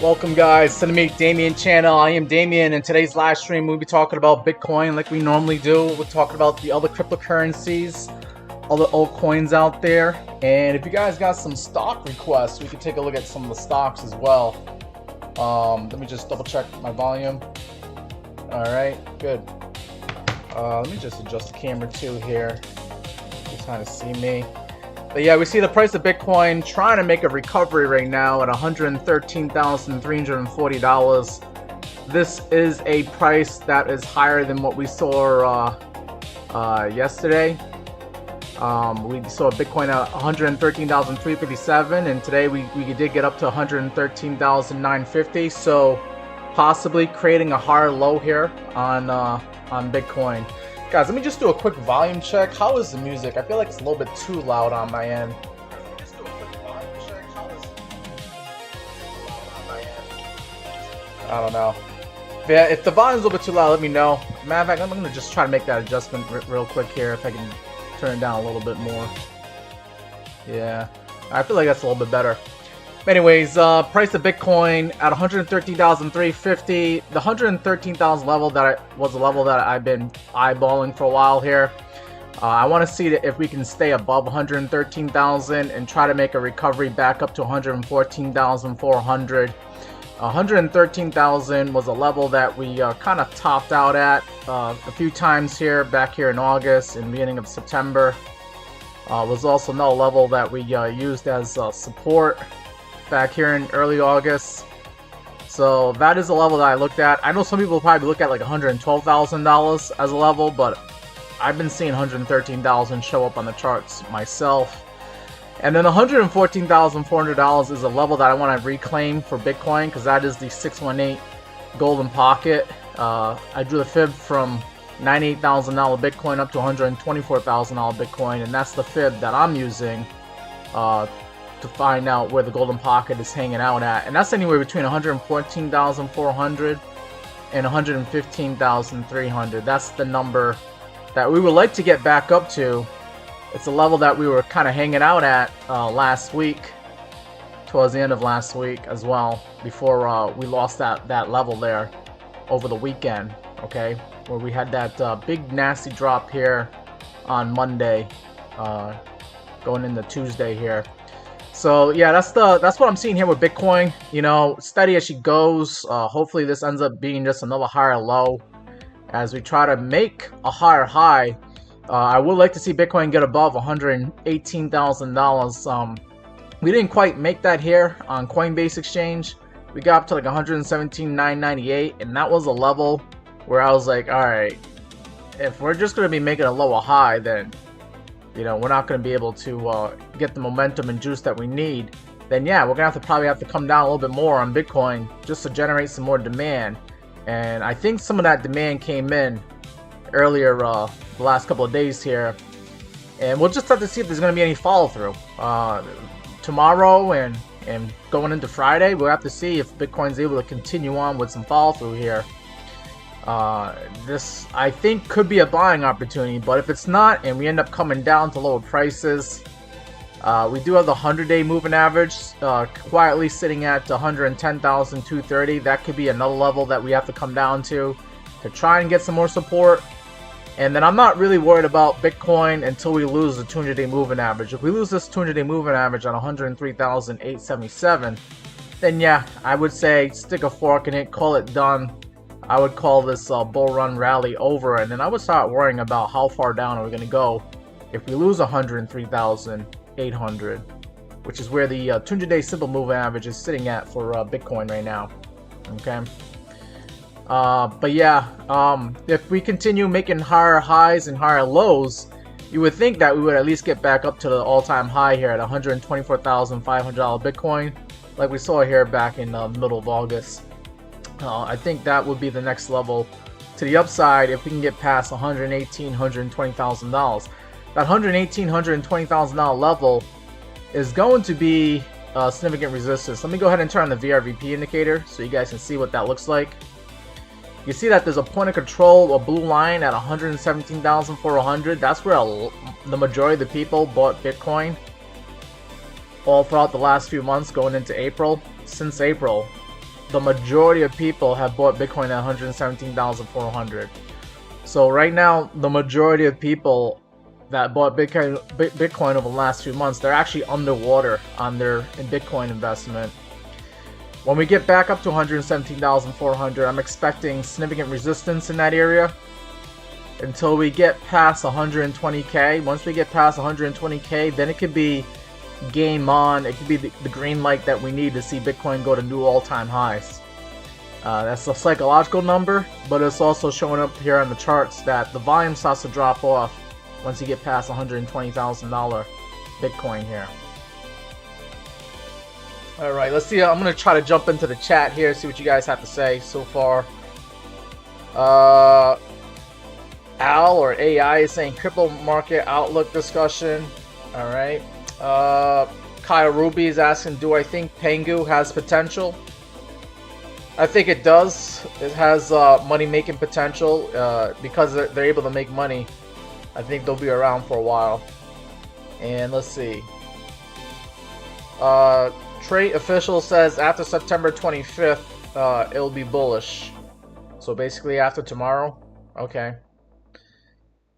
Welcome guys to the Meet Damien channel. I am Damien, and today's live stream we'll be talking about Bitcoin like we normally do. We're talking about the other cryptocurrencies, other altcoins out there, and if you guys got some stock requests, we can take a look at some of the stocks as well. Let me just double check my volume. Alright, good. Let me just adjust the camera too here. You kind of see me. But yeah, we see the price of Bitcoin trying to make a recovery right now at $113,340. This is a price that is higher than what we saw yesterday. We saw Bitcoin at $113,357, and today we did get up to $113,950. So possibly creating a higher low here on Bitcoin. Guys, let me just do a quick volume check. How is the music? I feel like it's a little bit too loud on my end. Just do a quick volume check. How is I don't know. Yeah, if the volume's a little bit too loud, let me know. Matter of fact, I'm gonna just try to make that adjustment real quick here if I can turn it down a little bit more. Yeah, I feel like that's a little bit better. Anyways, price of Bitcoin at $113,350. The 113,000 level was a level that I've been eyeballing for a while here. I want to see if we can stay above 113,000 and try to make a recovery back up to 114,400. 113,000 was a level that we kind of topped out at a few times here, back here in August and beginning of September. Was also another level that we used as support back here in early August. So that is a level that I looked at. I know some people probably look at like $112,000 as a level, but I've been seeing 113,000 show up on the charts myself. And then $114,400 is a level that I want to reclaim for Bitcoin, because that is the 618 golden pocket. I drew the fib from $98,000 Bitcoin up to $124,000 Bitcoin, and that's the fib that I'm using to find out where the golden pocket is hanging out at, and that's anywhere between 114,400 and 115,300. That's the number that we would like to get back up to. It's a level that we were kind of hanging out at last week, towards the end of last week as well, before we lost that level there over the weekend. Okay, where we had that big nasty drop here on Monday, going into Tuesday here. So yeah, that's what I'm seeing here with Bitcoin. You know, steady as she goes. Hopefully this ends up being just another higher low as we try to make a higher high. I would like to see Bitcoin get above $118,000. We didn't quite make that here on Coinbase Exchange. We got up to like 117,998, and that was a level where I was like, all right, if we're just going to be making a lower high, then you know, we're not going to be able to get the momentum and juice that we need. Then yeah, we're going to probably have to come down a little bit more on Bitcoin just to generate some more demand. And I think some of that demand came in earlier the last couple of days here. And we'll just have to see if there's going to be any follow through. Tomorrow and going into Friday, we'll have to see if Bitcoin's able to continue on with some follow through here. This I think could be a buying opportunity, but if it's not and we end up coming down to lower prices, we do have the 100-day moving average quietly sitting at 110,230. That could be another level that we have to come down to try and get some more support. And then I'm not really worried about Bitcoin until we lose the 200-day moving average. If we lose this 200-day moving average on 103,877, then yeah, I would say stick a fork in it, call it done. I would call this bull run rally over, and then I would start worrying about how far down are we going to go if we lose 103,800, which is where the 200-day simple moving average is sitting at for Bitcoin right now. Okay. But yeah, if we continue making higher highs and higher lows, you would think that we would at least get back up to the all-time high here at $124,500 Bitcoin, like we saw here back in the middle of August. I think that would be the next level to the upside if we can get past $118,000, $120,000. That $118,000, $120,000 level is going to be significant resistance. Let me go ahead and turn on the VRVP indicator so you guys can see what that looks like. You see that there's a point of control, a blue line at 117,400. That's where the majority of the people bought Bitcoin all throughout the last few months going into April. Since April, the majority of people have bought Bitcoin at 117,400. So right now, the majority of people that bought Bitcoin over the last few months, they're actually underwater on their Bitcoin investment. When we get back up to 117,400, I'm expecting significant resistance in that area until we get past 120k. Once we get past 120k, then it could be game on. It could be the green light that we need to see Bitcoin go to new all-time highs. That's a psychological number, but it's also showing up here on the charts that the volume starts to drop off once you get past $120,000 Bitcoin here. Alright, let's see. I'm going to try to jump into the chat here, see what you guys have to say so far. Al or AI is saying crypto market outlook discussion. Alright. Kyle Ruby is asking, do I think Pengu has potential? I think it does. It has money-making potential. Because they're able to make money, I think they'll be around for a while. And let's see. Trade Official says after September 25th, it'll be bullish. So basically after tomorrow. Okay.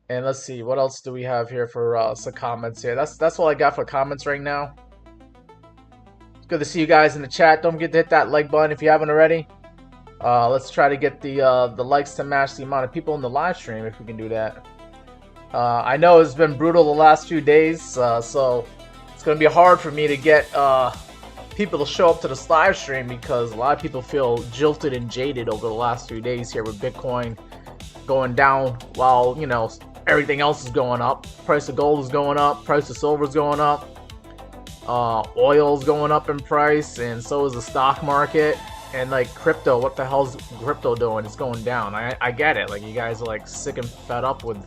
And let's see, what else do we have here for some comments here? That's all I got for comments right now. It's good to see you guys in the chat. Don't forget to hit that like button if you haven't already. Let's try to get the likes to match the amount of people in the live stream if we can do that. I know it's been brutal the last few days, so it's going to be hard for me to get people to show up to this live stream because a lot of people feel jilted and jaded over the last few days here with Bitcoin going down while, you know, everything else is going up. Price of gold is going up, price of silver is going up, oil is going up in price, and so is the stock market. And like crypto, what the hell's crypto doing? It's going down. I get it. Like you guys are like sick and fed up with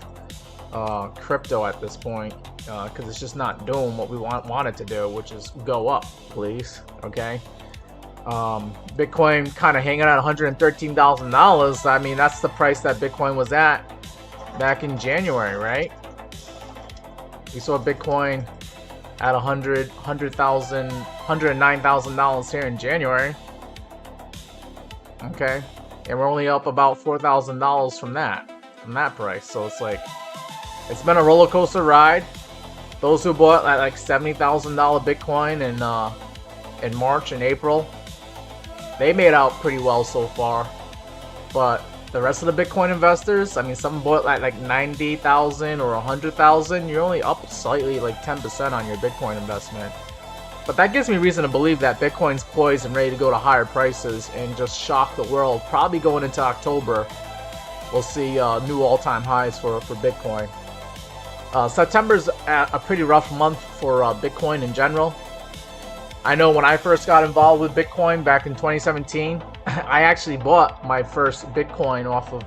crypto at this point because it's just not doing what we want it to do, which is go up, please. Okay. Bitcoin kind of hanging at $113,000. I mean, that's the price that Bitcoin was at back in January, right? We saw Bitcoin at $109,000 here in January. Okay, and we're only up about $4,000 from that price. So it's like it's been a roller coaster ride. Those who bought at like $70,000 Bitcoin in March and April, they made out pretty well so far. But the rest of the Bitcoin investors, I mean, some bought like 90,000 or 100,000. You're only up slightly, like 10% on your Bitcoin investment. But that gives me reason to believe that Bitcoin's poised and ready to go to higher prices and just shock the world. Probably going into October, we'll see new all-time highs for Bitcoin. September's a pretty rough month for Bitcoin in general. I know when I first got involved with Bitcoin back in 2017, I actually bought my first Bitcoin off of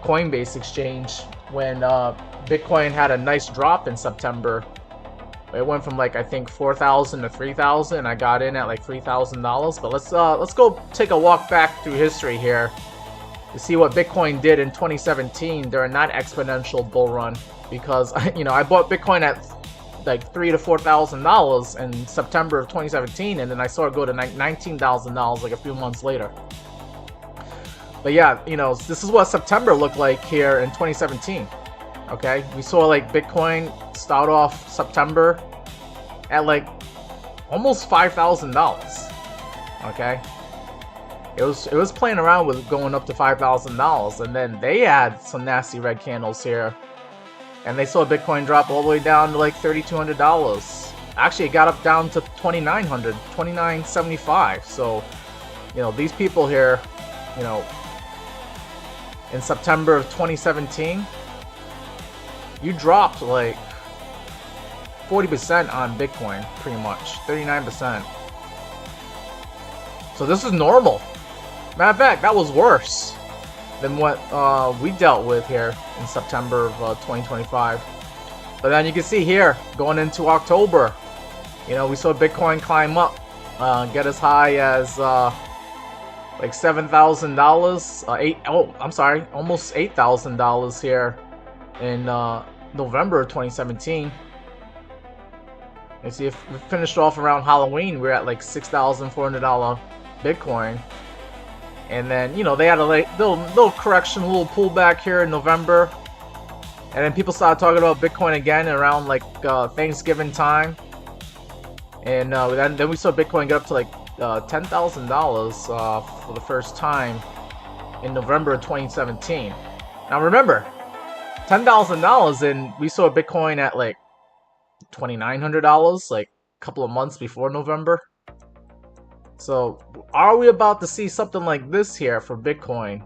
Coinbase Exchange when Bitcoin had a nice drop in September. It went from like I think 4,000 to 3,000. I got in at like $3,000. But let's go take a walk back through history here to see what Bitcoin did in 2017 during that exponential bull run. Because you know I bought Bitcoin at like $3,000 to $4,000 in September of 2017, and then I saw it go to $19,000 like a few months later. But yeah, you know, this is what September looked like here in 2017. Okay, we saw like Bitcoin start off September at like almost $5,000. Okay, it was playing around with going up to $5,000, and then they had some nasty red candles here. And they saw Bitcoin drop all the way down to like $3,200. Actually, it got up down to $2,900, $2,975. So, you know, these people here, you know, in September of 2017, you dropped like 40% on Bitcoin, pretty much, 39%. So this is normal. Matter of fact, that was worse than what we dealt with here in September of 2025. But then you can see here, going into October, you know, we saw Bitcoin climb up, get as high as like $7,000, almost $8,000 here in November of 2017. You see, if we finished off around Halloween, we're at like $6,400 Bitcoin. And then, you know, they had a little correction, a little pullback here in November. And then people started talking about Bitcoin again around like Thanksgiving time. And then we saw Bitcoin get up to like $10,000 for the first time in November of 2017. Now remember, $10,000, and we saw Bitcoin at like $2,900 like a couple of months before November. So are we about to see something like this here for Bitcoin,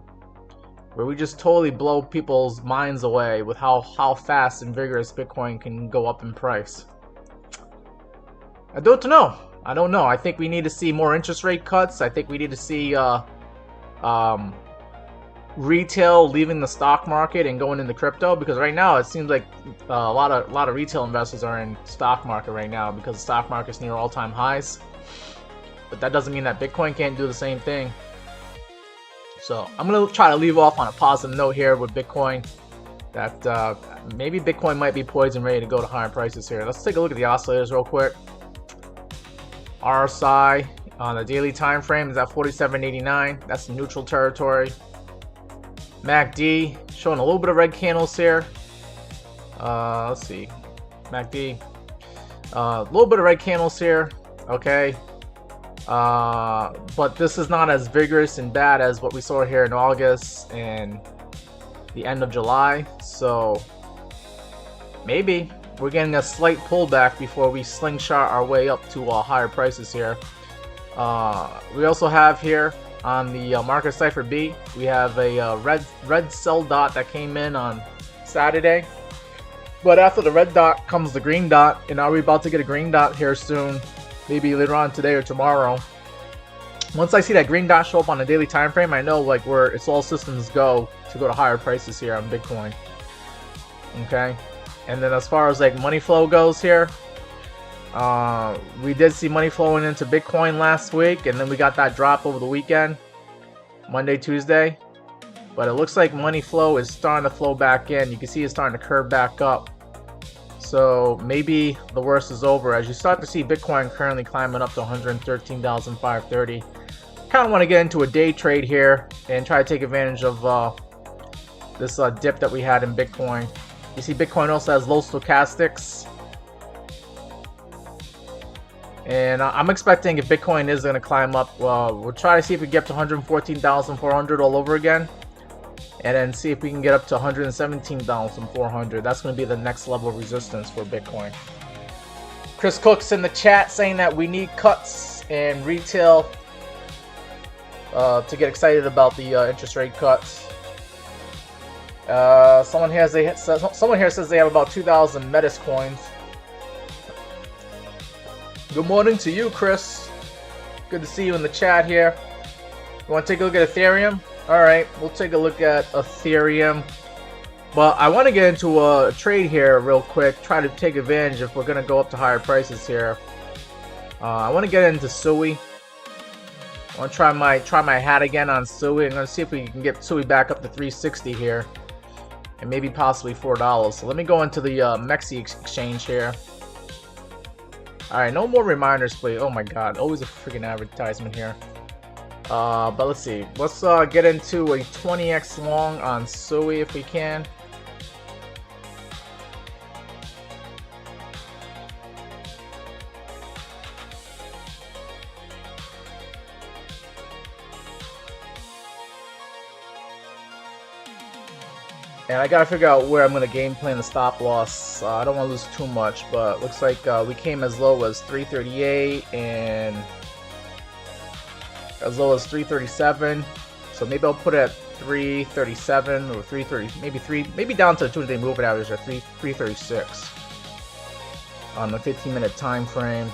where we just totally blow people's minds away with how fast and vigorous Bitcoin can go up in price? I don't know. I think we need to see more interest rate cuts. I think we need to see retail leaving the stock market and going into crypto, because right now it seems like a lot of retail investors are in stock market right now because the stock market's near all-time highs. But that doesn't mean that Bitcoin can't do the same thing. So I'm gonna try to leave off on a positive note here with Bitcoin, that maybe Bitcoin might be poised and ready to go to higher prices here. Let's take a look at the oscillators real quick. RSI on the daily time frame is at 47.89. That's neutral territory. MACD showing a little bit of red candles here. Let's see, MACD, a little bit of red candles here. Okay, but this is not as vigorous and bad as what we saw here in August and the end of July. So maybe we're getting a slight pullback before we slingshot our way up to higher prices here. We also have here on the Market Cipher B, we have a red sell dot that came in on Saturday. But after the red dot comes the green dot, and are we about to get a green dot here soon? Maybe later on today or tomorrow. Once I see that green dot show up on the daily time frame, I know like it's all systems go to higher prices here on Bitcoin. Okay, and then as far as like money flow goes here, we did see money flowing into Bitcoin last week, and then we got that drop over the weekend, Monday, Tuesday. But it looks like money flow is starting to flow back in. You can see it's starting to curve back up. So maybe the worst is over as you start to see Bitcoin currently climbing up to 113,530. Kind of want to get into a day trade here and try to take advantage of this dip that we had in Bitcoin. You see Bitcoin also has low stochastics. And I'm expecting if Bitcoin is going to climb up, we'll try to see if we get up to 114,400 all over again. And then see if we can get up to 117,400. That's going to be the next level of resistance for Bitcoin. Chris Cook's in the chat saying that we need cuts in retail to get excited about the interest rate cuts. Someone here says they have about 2,000 Metis coins. Good morning to you, Chris. Good to see you in the chat here. You want to take a look at Ethereum? Alright, we'll take a look at Ethereum. But I want to get into a trade here real quick. Try to take advantage if we're going to go up to higher prices here. I want to get into SUI. I want to try my hat again on SUI. I'm going to see if we can get SUI back up to 360 here. And maybe possibly $4. So let me go into the Mexi exchange here. Alright, no more reminders, please. Oh my god, always a freaking advertisement here. But let's see. Let's get into a 20x long on SUI if we can. And I gotta figure out where I'm gonna game plan the stop loss. I don't want to lose too much, but looks like we came as low as 338 and as low as 337. So maybe I'll put it at 337 or 330, maybe down to the 2-day moving average at 336 on the 15-minute time frame.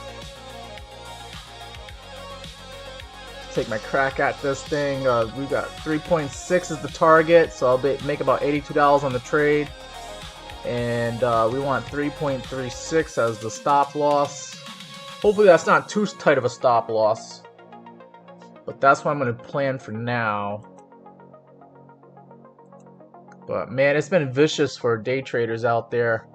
Take my crack at this thing. We got 3.6 as the target, so I'll make about $82 on the trade, and we want 3.36 as the stop loss. Hopefully that's not too tight of a stop loss, but that's what I'm going to plan for now. But man, it's been vicious for day traders out there.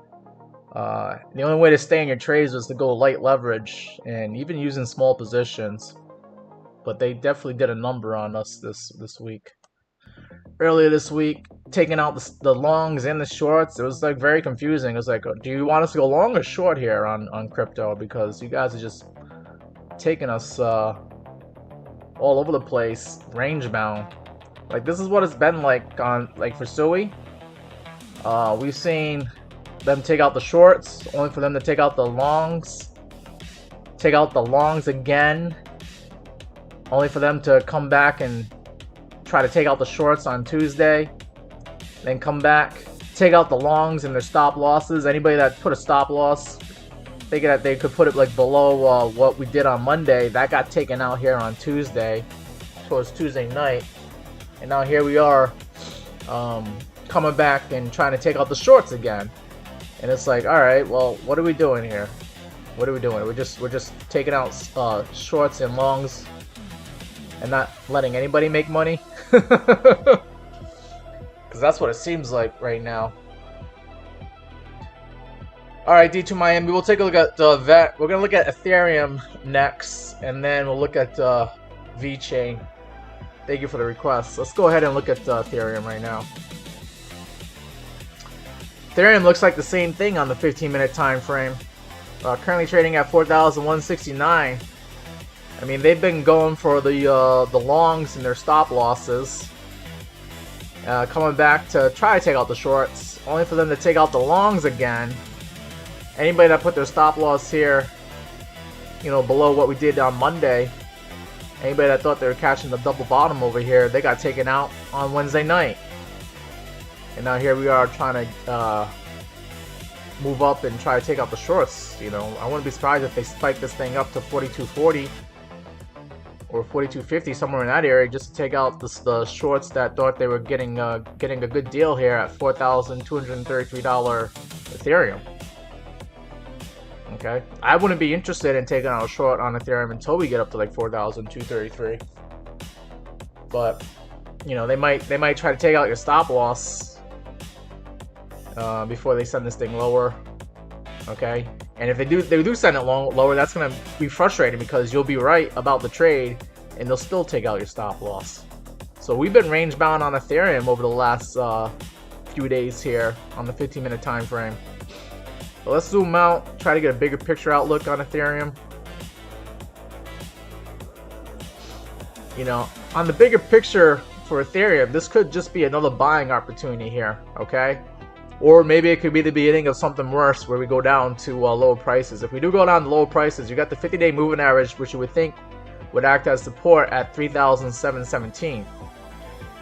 The only way to stay in your trades is to go light leverage and even using small positions. but they definitely did a number on us this week. Earlier this week, taking out the longs and the shorts, it was like very confusing. It was like, do you want us to go long or short here on crypto? Because you guys are just taking us all over the place, range bound. Like, this is what it's been like on for Sui. We've seen them take out the shorts, only for them to take out the longs. Take out the longs again, only for them to come back and try to take out the shorts on Tuesday, then come back, take out the longs and their stop losses. Anybody that put a stop loss, thinking that they could put it like below what we did on Monday, that got taken out here on Tuesday, towards Tuesday night. And now here we are, coming back and trying to take out the shorts again. And it's like, all right, well, what are we doing here? What are we doing? We're just taking out shorts and longs and not letting anybody make money. Because that's what it seems like right now. Alright, D2 Miami, we'll take a look at that. We're going to look at Ethereum next, and then we'll look at VeChain. Thank you for the request. Let's go ahead and look at Ethereum right now. Ethereum looks like the same thing on the 15-minute time frame. Currently trading at 4,169. I mean, they've been going for the longs and their stop losses. Coming back to try to take out the shorts, only for them to take out the longs again. Anybody that put their stop loss here, you know, below what we did on Monday, anybody that thought they were catching the double bottom over here, they got taken out on Wednesday night. And now here we are trying to move up and try to take out the shorts. You know, I wouldn't be surprised if they spike this thing up to 42.40 or 42.50, somewhere in that area, just to take out the shorts that thought they were getting a good deal here at $4,233 Ethereum. Okay, I wouldn't be interested in taking out a short on Ethereum until we get up to like 4,233. But you know, they might try to take out your stop loss before they send this thing lower. Okay, and if they do send it lower, that's gonna be frustrating because you'll be right about the trade and they'll still take out your stop loss. So we've been range bound on Ethereum over the last few days here on the 15-minute time frame. So let's zoom out, try to get a bigger picture outlook on Ethereum. You know, on the bigger picture for Ethereum, this could just be another buying opportunity here, okay? Or maybe it could be the beginning of something worse where we go down to lower prices. If we do go down to lower prices, you got the 50-day moving average, which you would think would act as support at 3,717.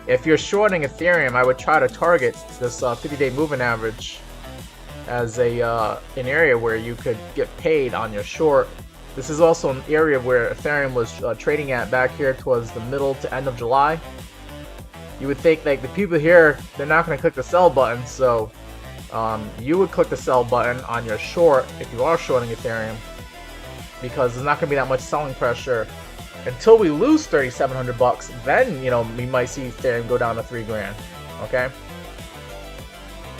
If you're shorting Ethereum, I would try to target this 50-day moving average as an area where you could get paid on your short. This is also an area where Ethereum was trading at back here towards the middle to end of July. You would think like the people here, they're not going to click the sell button, so you would click the sell button on your short if you are shorting Ethereum, because there's not going to be that much selling pressure until we lose 3,700 bucks. Then, you know, we might see Ethereum go down to $3,000. Okay.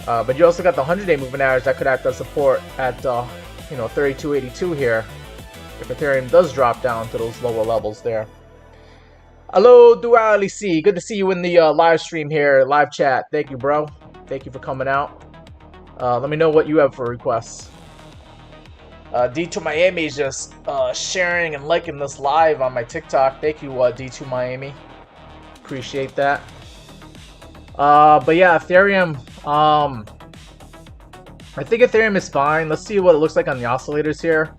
But you also got the 100-day moving average that could act as support at you know, 32.82 here if Ethereum does drop down to those lower levels there. Hello, Duality C. Good to see you in the live stream here, live chat. Thank you, bro. Thank you for coming out. Let me know what you have for requests. D2 Miami is just sharing and liking this live on my TikTok. Thank you, D2 Miami. Appreciate that. But yeah, Ethereum. I think Ethereum is fine. Let's see what it looks like on the oscillators here.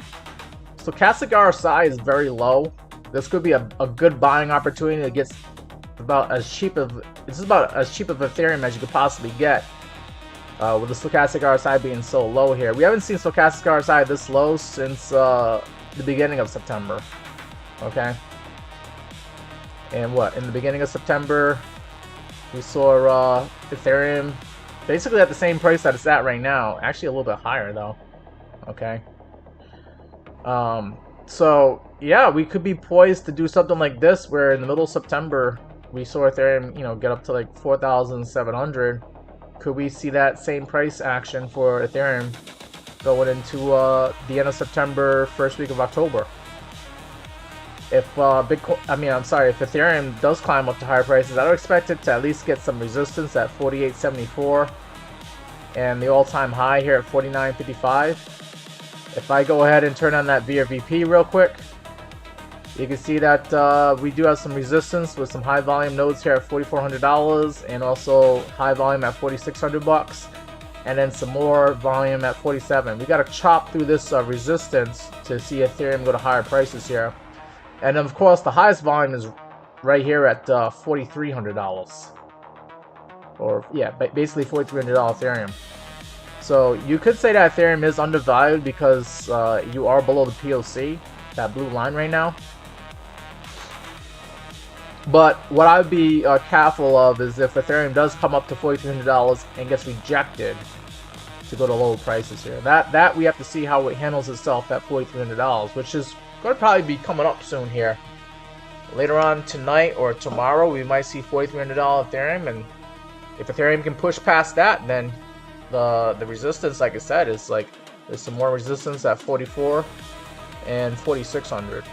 Stochastic RSI is very low. This could be a good buying opportunity that gets about as cheap of Ethereum as you could possibly get. With the stochastic RSI being so low here. We haven't seen stochastic RSI this low since the beginning of September. Okay. And what? In the beginning of September, we saw Ethereum basically at the same price that it's at right now. Actually a little bit higher though. Okay. So yeah, we could be poised to do something like this where in the middle of September we saw Ethereum, you know, get up to like 4,700. Could we see that same price action for Ethereum going into the end of September, first week of October? if Bitcoin, if Ethereum does climb up to higher prices, I would expect it to at least get some resistance at 48.74 and the all-time high here at 49.55. If I go ahead and turn on that VRVP real quick, you can see that we do have some resistance with some high volume nodes here at $4,400 and also high volume at $4,600, and then some more volume at 47. We got to chop through this resistance to see Ethereum go to higher prices here. And then of course the highest volume is right here at $4,300, or yeah, basically $4,300 Ethereum. So you could say that Ethereum is undervalued because you are below the POC, that blue line right now. But what I would be careful of is if Ethereum does come up to $4,300 and gets rejected to go to lower prices here. That we have to see how it handles itself at $4,300, which is going to probably be coming up soon here. Later on tonight or tomorrow, we might see $4,300 Ethereum, and if Ethereum can push past that, then the resistance, like I said, is like there's some more resistance at 44 and 4,600.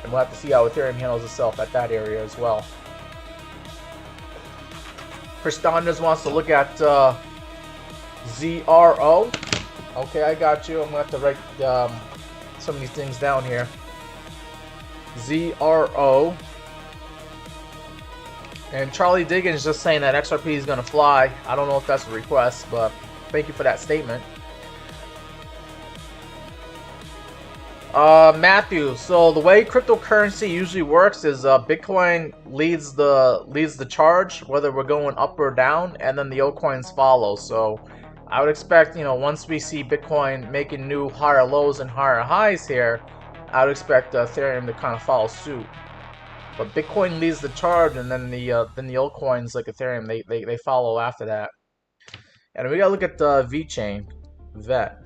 And we'll have to see how Ethereum handles itself at that area as well. Christanders wants to look at ZRO. Okay, I got you. I'm going to have to write some of these things down here. ZRO. And Charlie Diggins just saying that XRP is going to fly. I don't know if that's a request, but thank you for that statement. Matthew, so the way cryptocurrency usually works is Bitcoin leads the charge, whether we're going up or down, and then the altcoins follow. So I would expect, once we see Bitcoin making new higher lows and higher highs here, I would expect Ethereum to kind of follow suit. But Bitcoin leads the charge, and then the altcoins like Ethereum they follow after that. And we gotta look at VeChain, VET.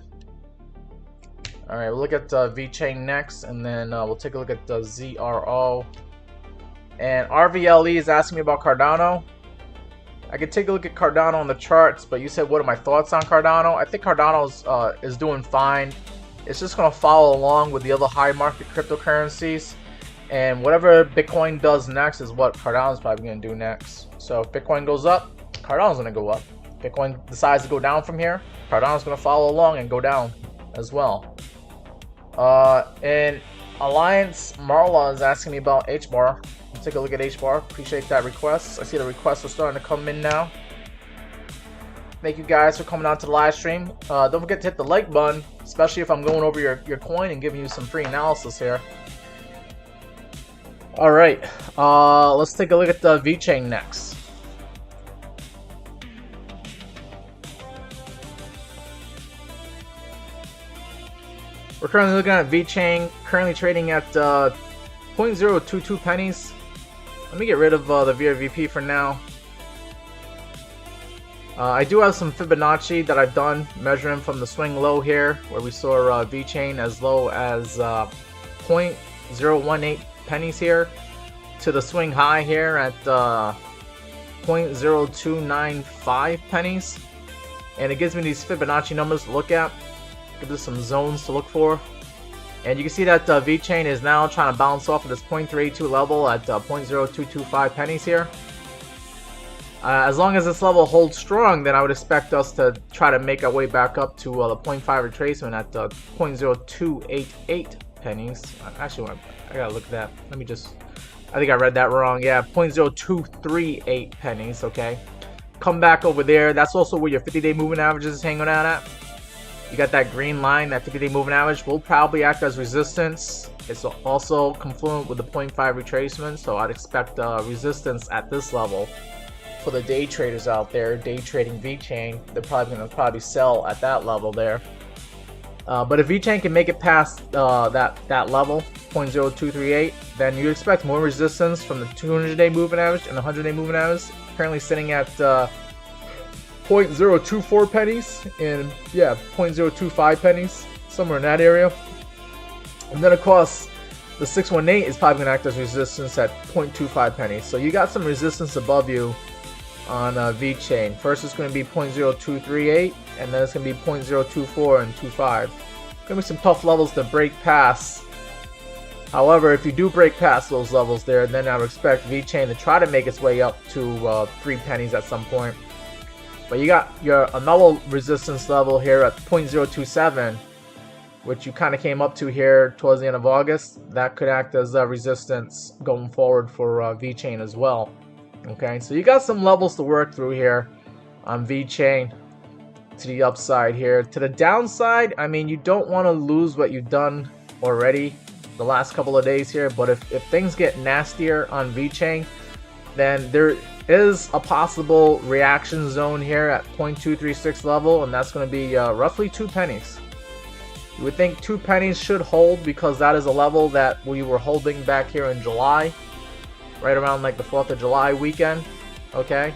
All right, we'll look at VeChain next, and then we'll take a look at the ZRO. And RVLE is asking me about Cardano. I could take a look at Cardano on the charts, but you said what are my thoughts on Cardano? I think Cardano's is doing fine. It's just going to follow along with the other high market cryptocurrencies. And whatever Bitcoin does next is what Cardano's probably going to do next. So if Bitcoin goes up, Cardano's going to go up. If Bitcoin decides to go down from here, Cardano's going to follow along and go down as well. And Alliance Marla is asking me about HBAR. Let's take a look at HBAR. Appreciate that request. I see the requests are starting to come in now. Thank you guys for coming out to the live stream. Don't forget to hit the like button, especially if I'm going over your coin and giving you some free analysis here. Alright, let's take a look at the VeChain next. We're currently looking at VeChain, currently trading at 0.022 pennies. Let me get rid of the VRVP for now. I do have some Fibonacci that I've done, measuring from the swing low here, where we saw VeChain as low as 0.018 pennies here, to the swing high here at 0.0295 pennies. And it gives me these Fibonacci numbers to look at. Give us some zones to look for, and you can see that VeChain is now trying to bounce off of this 0.32 level at 0.0225 pennies here. As long as this level holds strong, then I would expect us to try to make our way back up to the 0.5 retracement at 0.0288 pennies. Actually, I gotta look at that. Let me just, I think I read that wrong. Yeah, 0.0238 pennies. Okay, come back over there. That's also where your 50-day moving averages is hanging out at. You got that green line, that 50-day moving average will probably act as resistance. It's also confluent with the 0.5 retracement, so I'd expect resistance at this level. For the day traders out there, day trading VeChain, they're probably going to sell at that level there. But if VeChain can make it past that level, 0.0238, then you expect more resistance from the 200-day moving average and the 100-day moving average, currently sitting at 0.024 pennies and 0.025 pennies, somewhere in that area. And then of course the 618 is probably going to act as resistance at 0.25 pennies. So you got some resistance above you on VeChain. First it's going to be 0.0238, and then it's going to be 0.024 and 25. Going to be some tough levels to break past However, if you do break past those levels there, then I would expect VeChain to try to make its way up to 3 pennies at some point. But you got your another resistance level here at 0.027, which you kind of came up to here towards the end of August. That could act as a resistance going forward for VeChain as well. Okay, so you got some levels to work through here on VeChain to the upside here. To the downside, I mean, you don't want to lose what you've done already the last couple of days here, but if things get nastier on VeChain, then there is a possible reaction zone here at 0.236 level, and that's going to be roughly 2 pennies. You would think 2 pennies should hold because that is a level that we were holding back here in July, right around like the 4th of July weekend, okay,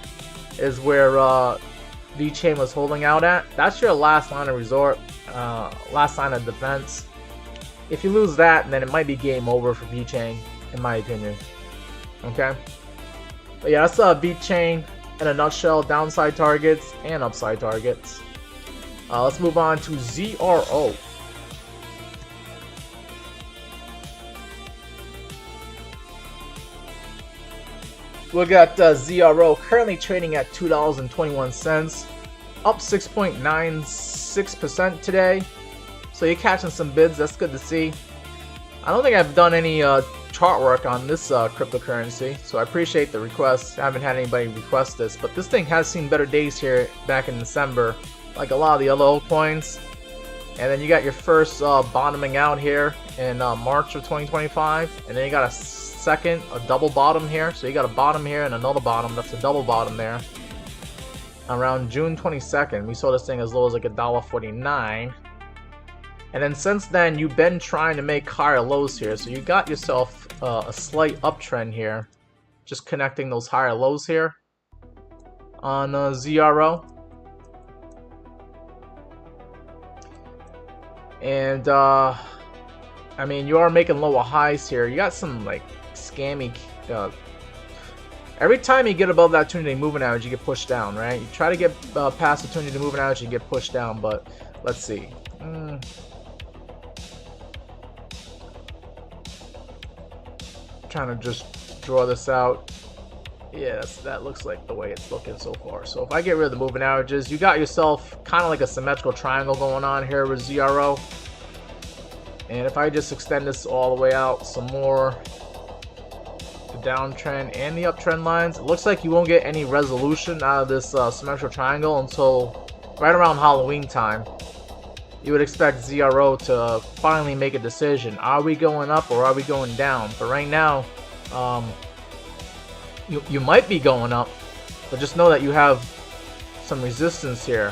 is where VeChain was holding out at. That's your last line of resort, last line of defense. If you lose that, then it might be game over for VeChain, in my opinion. Okay? But yeah, that's VeChain in a nutshell, downside targets and upside targets. Let's move on to ZRO. We got ZRO currently trading at $2.21, up 6.96% today. So you're catching some bids, that's good to see. I don't think I've done any chart work on this cryptocurrency, so I appreciate the request. I haven't had anybody request this, but this thing has seen better days here back in December, like a lot of the other altcoins. And then you got your first bottoming out here in March of 2025, and then you got a double bottom here. So you got a bottom here and another bottom. That's a double bottom there. Around June 22nd, we saw this thing as low as like $1.49. And then since then, you've been trying to make higher lows here. So you got yourself a slight uptrend here. Just connecting those higher lows here on ZRO. And, I mean, you are making lower highs here. You got some, like, scammy... every time you get above that 200-day moving average, you get pushed down, right? You try to get past the 200-day moving average, you get pushed down, but let's see. Trying to just draw this out. Yes, that looks like the way it's looking so far. So if I get rid of the moving averages, you got yourself kind of like a symmetrical triangle going on here with ZRO. And if I just extend this all the way out some more, the downtrend and the uptrend lines, it looks like you won't get any resolution out of this symmetrical triangle until right around Halloween time. You would expect ZRO to finally make a decision. Are we going up or are we going down? But right now, you might be going up, but just know that you have some resistance here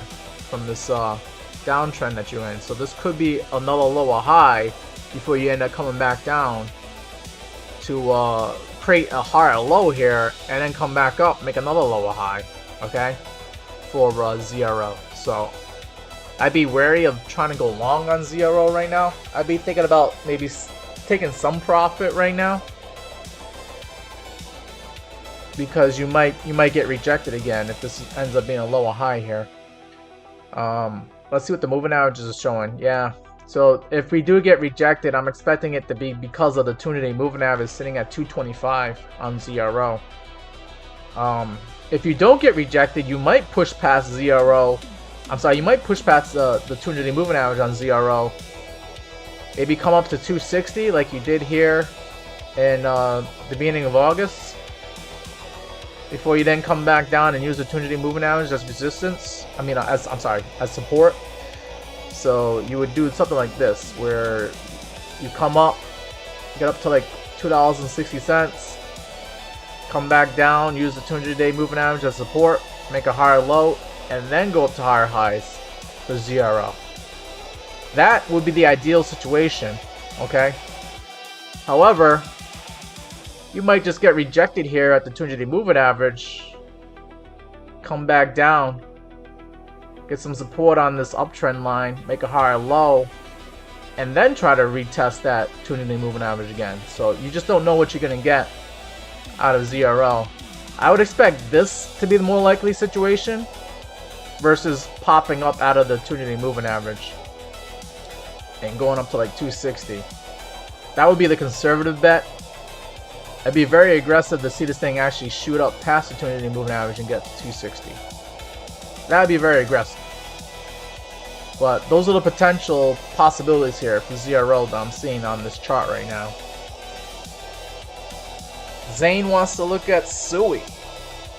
from this downtrend that you're in. So this could be another lower high before you end up coming back down to create a higher low here and then come back up, make another lower high, okay, for ZRO. So I'd be wary of trying to go long on ZRO right now. I'd be thinking about maybe taking some profit right now, because you might get rejected again if this ends up being a lower high here. Let's see what the moving averages is showing. Yeah, so if we do get rejected, I'm expecting it to be because of the 200-day moving average sitting at 225 on ZRO. If you don't get rejected, you might push past ZRO. I'm sorry, you might push past the 200-day moving average on ZRO. Maybe come up to 260 like you did here in the beginning of August, before you then come back down and use the 200-day moving average as resistance. I mean, as support. So you would do something like this, where you come up, get up to like $2.60, come back down, use the 200-day moving average as support, make a higher low, and then go up to higher highs for ZRO. That would be the ideal situation, okay? However, you might just get rejected here at the 200-day moving average, come back down, get some support on this uptrend line, make a higher low, and then try to retest that 200-day moving average again. So you just don't know what you're going to get out of ZRO. I would expect this to be the more likely situation versus popping up out of the 200-day moving average and going up to like 260. That would be the conservative bet. I'd be very aggressive to see this thing actually shoot up past the 200-day moving average and get to 260. That would be very aggressive. But those are the potential possibilities here for ZRL that I'm seeing on this chart right now. Zane wants to look at SUI.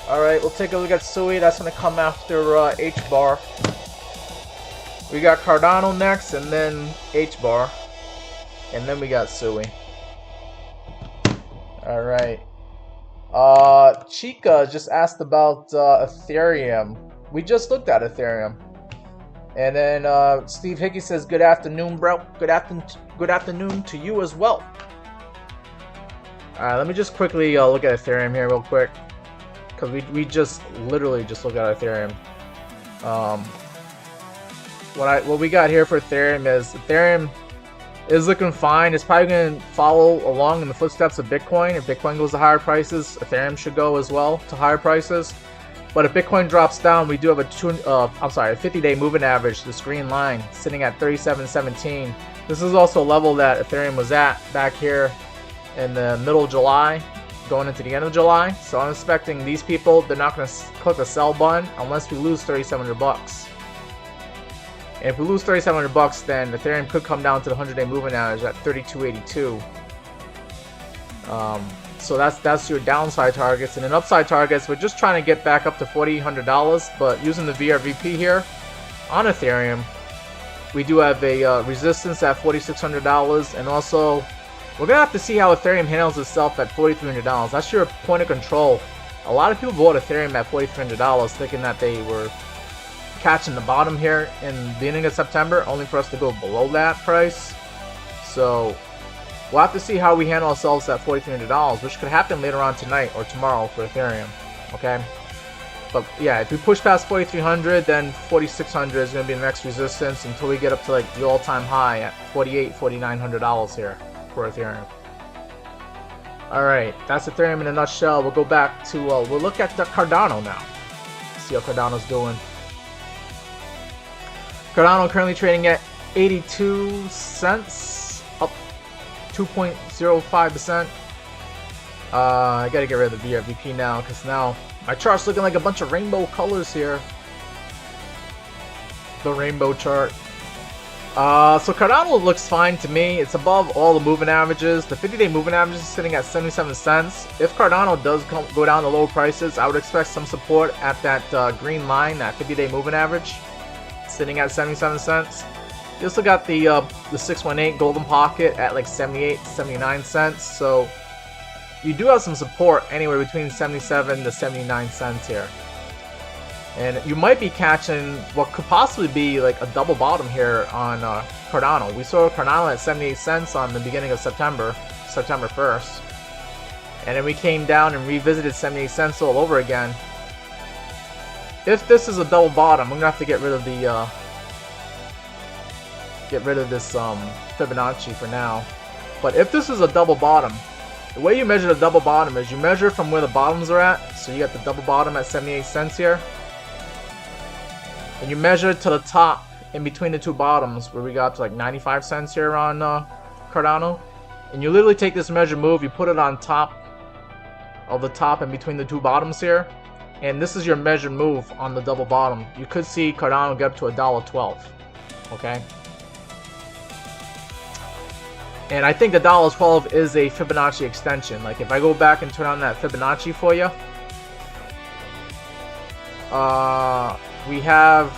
Alright, we'll take a look at SUI. That's going to come after H-bar. We got Cardano next, and then H-bar. And then we got SUI. Alright. Chica just asked about Ethereum. We just looked at Ethereum. And then Steve Hickey says, good afternoon, bro. Good afternoon to you as well. Alright, let me just quickly look at Ethereum here real quick. Because we just literally just looked at Ethereum. What we got here for Ethereum is looking fine. It's probably going to follow along in the footsteps of Bitcoin. If Bitcoin goes to higher prices, Ethereum should go as well to higher prices. But if Bitcoin drops down, we do have a 50-day moving average, this green line, sitting at 37.17. This is also a level that Ethereum was at back here in the middle of July, going into the end of July. So I'm expecting these people, they're not going to click the sell button unless we lose 3,700 bucks. And if we lose 3,700 bucks, then Ethereum could come down to the 100-day moving average at 32.82. So that's your downside targets. And then upside targets, we're just trying to get back up to $4,800. But using the VRVP here on Ethereum, we do have a resistance at $4,600. And also, we're going to have to see how Ethereum handles itself at $4,300. That's your point of control. A lot of people bought Ethereum at $4,300 thinking that they were catching the bottom here in the beginning of September, only for us to go below that price. So we'll have to see how we handle ourselves at $4,300, which could happen later on tonight or tomorrow for Ethereum. Okay, but yeah, if we push past 4,300, then 4,600 is going to be the next resistance until we get up to like the all-time high at $4,900 here for Ethereum. All right, that's Ethereum in a nutshell. We'll go back to we'll look at the Cardano now. See how Cardano's doing. Cardano currently trading at 82 cents, up 2.05%. I gotta get rid of the VRVP now, because now my chart's looking like a bunch of rainbow colors here. The rainbow chart. So Cardano looks fine to me. It's above all the moving averages. The 50-day moving average is sitting at 77 cents. If Cardano does go down to lower prices, I would expect some support at that green line, that 50-day moving average, sitting at 77 cents. You also got the 618 golden pocket at like 78 to 79 cents. So you do have some support anywhere between 77 to 79 cents here. And you might be catching what could possibly be like a double bottom here on Cardano. We saw Cardano at 78 cents on the beginning of September 1st. And then we came down and revisited 78 cents all over again. If this is a double bottom, I'm gonna have to get rid of the this Fibonacci for now. But if this is a double bottom, the way you measure the double bottom is you measure from where the bottoms are at. So you got the double bottom at 78 cents here. And you measure to the top in between the two bottoms where we got to like 95 cents here on Cardano. And you literally take this measure move, you put it on top of the top in between the two bottoms here. And this is your measured move on the double bottom. You could see Cardano get up to $1.12. Okay? And I think the $1.12 is a Fibonacci extension. Like if I go back and turn on that Fibonacci for you, we have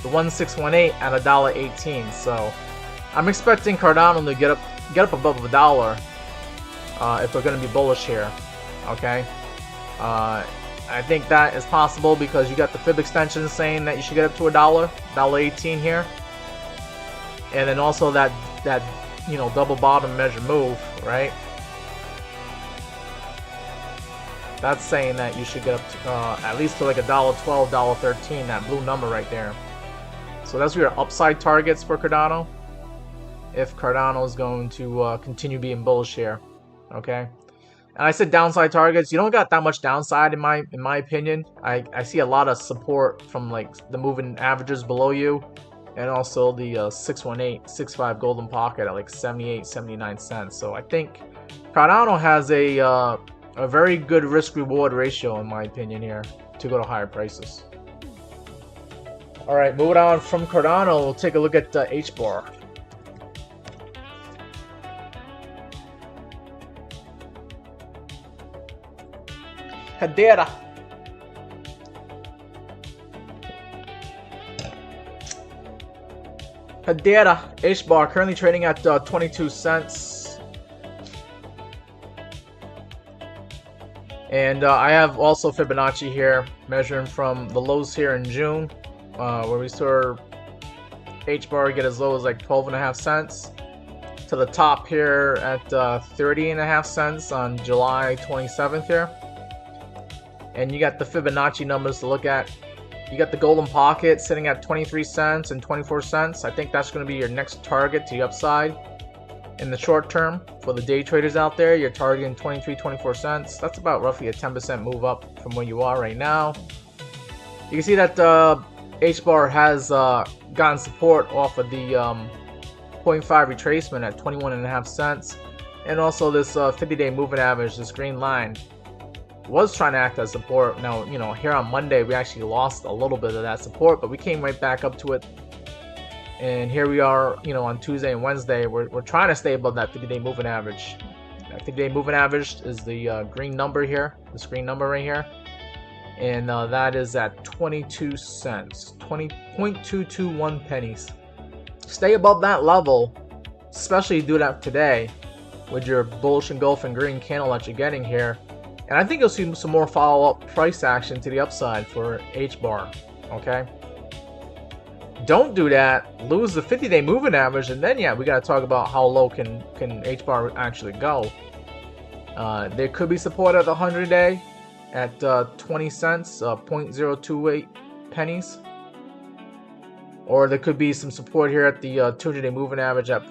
the 1618 at $1.18. So I'm expecting Cardano to get up above $1 if we're going to be bullish here. Okay? I think that is possible because you got the Fib extension saying that you should get up to $1.18 here. And then also that you know, double bottom measure move, right? That's saying that you should get up to at least to like $1.12, $1.13, that blue number right there. So that's your upside targets for Cardano. If Cardano is going to continue being bullish here, okay? And I said downside targets. You don't got that much downside in my opinion. I see a lot of support from like the moving averages below you. and also the 61865 golden pocket at like 78-79 cents. So I think Cardano has a very good risk-reward ratio in my opinion here to go to higher prices. All right, moving on from Cardano, we'll take a look at HBAR. Hedera. Hedera HBAR currently trading at 22 cents. And I have also Fibonacci here, measuring from the lows here in June, where we saw HBAR get as low as like 12.5 cents, to the top here at 30.5 cents on July 27th here. And you got the Fibonacci numbers to look at. You got the golden pocket sitting at 23 cents and 24 cents. I think that's going to be your next target to the upside in the short term. For the day traders out there, you're targeting 23-24 cents. That's about roughly a 10% move up from where you are right now. You can see that HBAR has gotten support off of the 0.5 retracement at 21.5 cents. And also this 50-day moving average, this green line, was trying to act as support. Now, you know, here on Monday we actually lost a little bit of that support, but we came right back up to it. And here we are, you know, on Tuesday and Wednesday, we're trying to stay above that 50-day moving average. That 50-day moving average is the green number here, this green number right here. And that is at 22 cents, 20.221 pennies. Stay above that level, especially do that today with your bullish engulfing green candle that you're getting here. And I think you'll see some more follow-up price action to the upside for HBAR, okay? Don't do that, lose the 50-day moving average, and then yeah, we gotta talk about how low can HBAR actually go. There could be support at the 100-day at 20 cents, 0.028 pennies. Or there could be some support here at the 200-day moving average at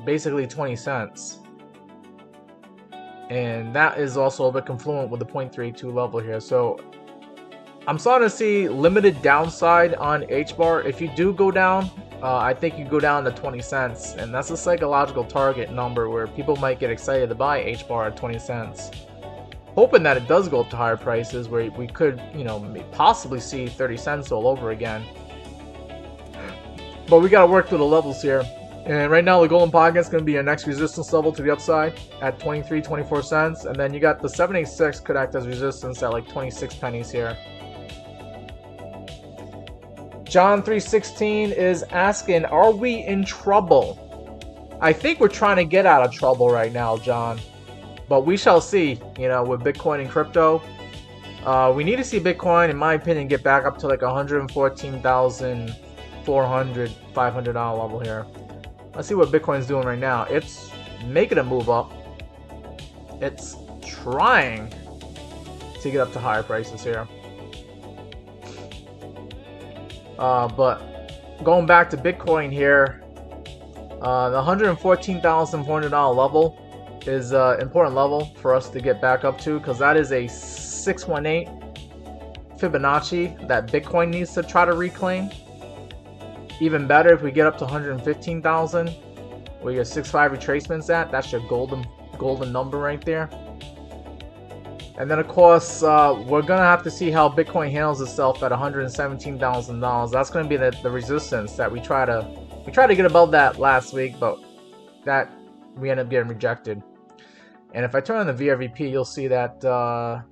basically 20 cents. And that is also a bit confluent with the 0.32 level here. So I'm starting to see limited downside on HBAR. If you do go down, I think you go down to 20 cents. And that's a psychological target number where people might get excited to buy HBAR at 20 cents. Hoping that it does go up to higher prices where we could, you know, possibly see 30 cents all over again. But we got to work through the levels here. And right now, the golden pocket is going to be your next resistance level to the upside at 23-24 cents. And then you got the 786 could act as resistance at like 26 pennies here. John 316 is asking, are we in trouble? I think we're trying to get out of trouble right now, John. But we shall see, you know, with Bitcoin and crypto. We need to see Bitcoin, in my opinion, get back up to like $114,400, $500 level here. Let's see what Bitcoin's doing right now. It's making a move up. It's trying to get up to higher prices here. But going back to Bitcoin here, the $114,400 level is an important level for us to get back up to, because that is a 618 Fibonacci that Bitcoin needs to try to reclaim. Even better if we get up to 115,000, where your 6.5 retracements at. That's your golden number right there. And then of course we're gonna have to see how Bitcoin handles itself at $117,000. That's gonna be the resistance that we tried to get above that last week, but that we end up getting rejected. And if I turn on the VRVP, you'll see that the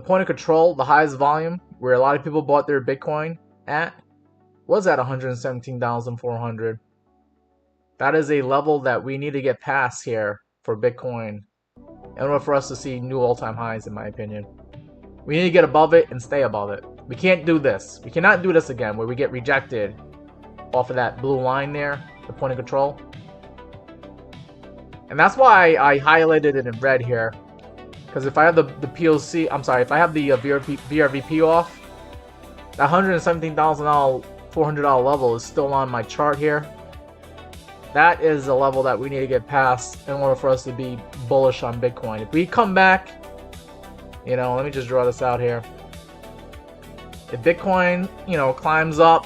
point of control, the highest volume, where a lot of people bought their Bitcoin at, was at 117,400. That is a level that we need to get past here for Bitcoin in order for us to see new all-time highs, in my opinion. We need to get above it and stay above it. We can't do this. We cannot do this again where we get rejected off of that blue line there, the point of control. And that's why I highlighted it in red here. Because if I have the POC, I'm sorry, if I have the VRVP off, that $117,000 $400 level is still on my chart here. That is a level that we need to get past in order for us to be bullish on Bitcoin. If we come back, you know, let me just draw this out here. If Bitcoin, you know, climbs up,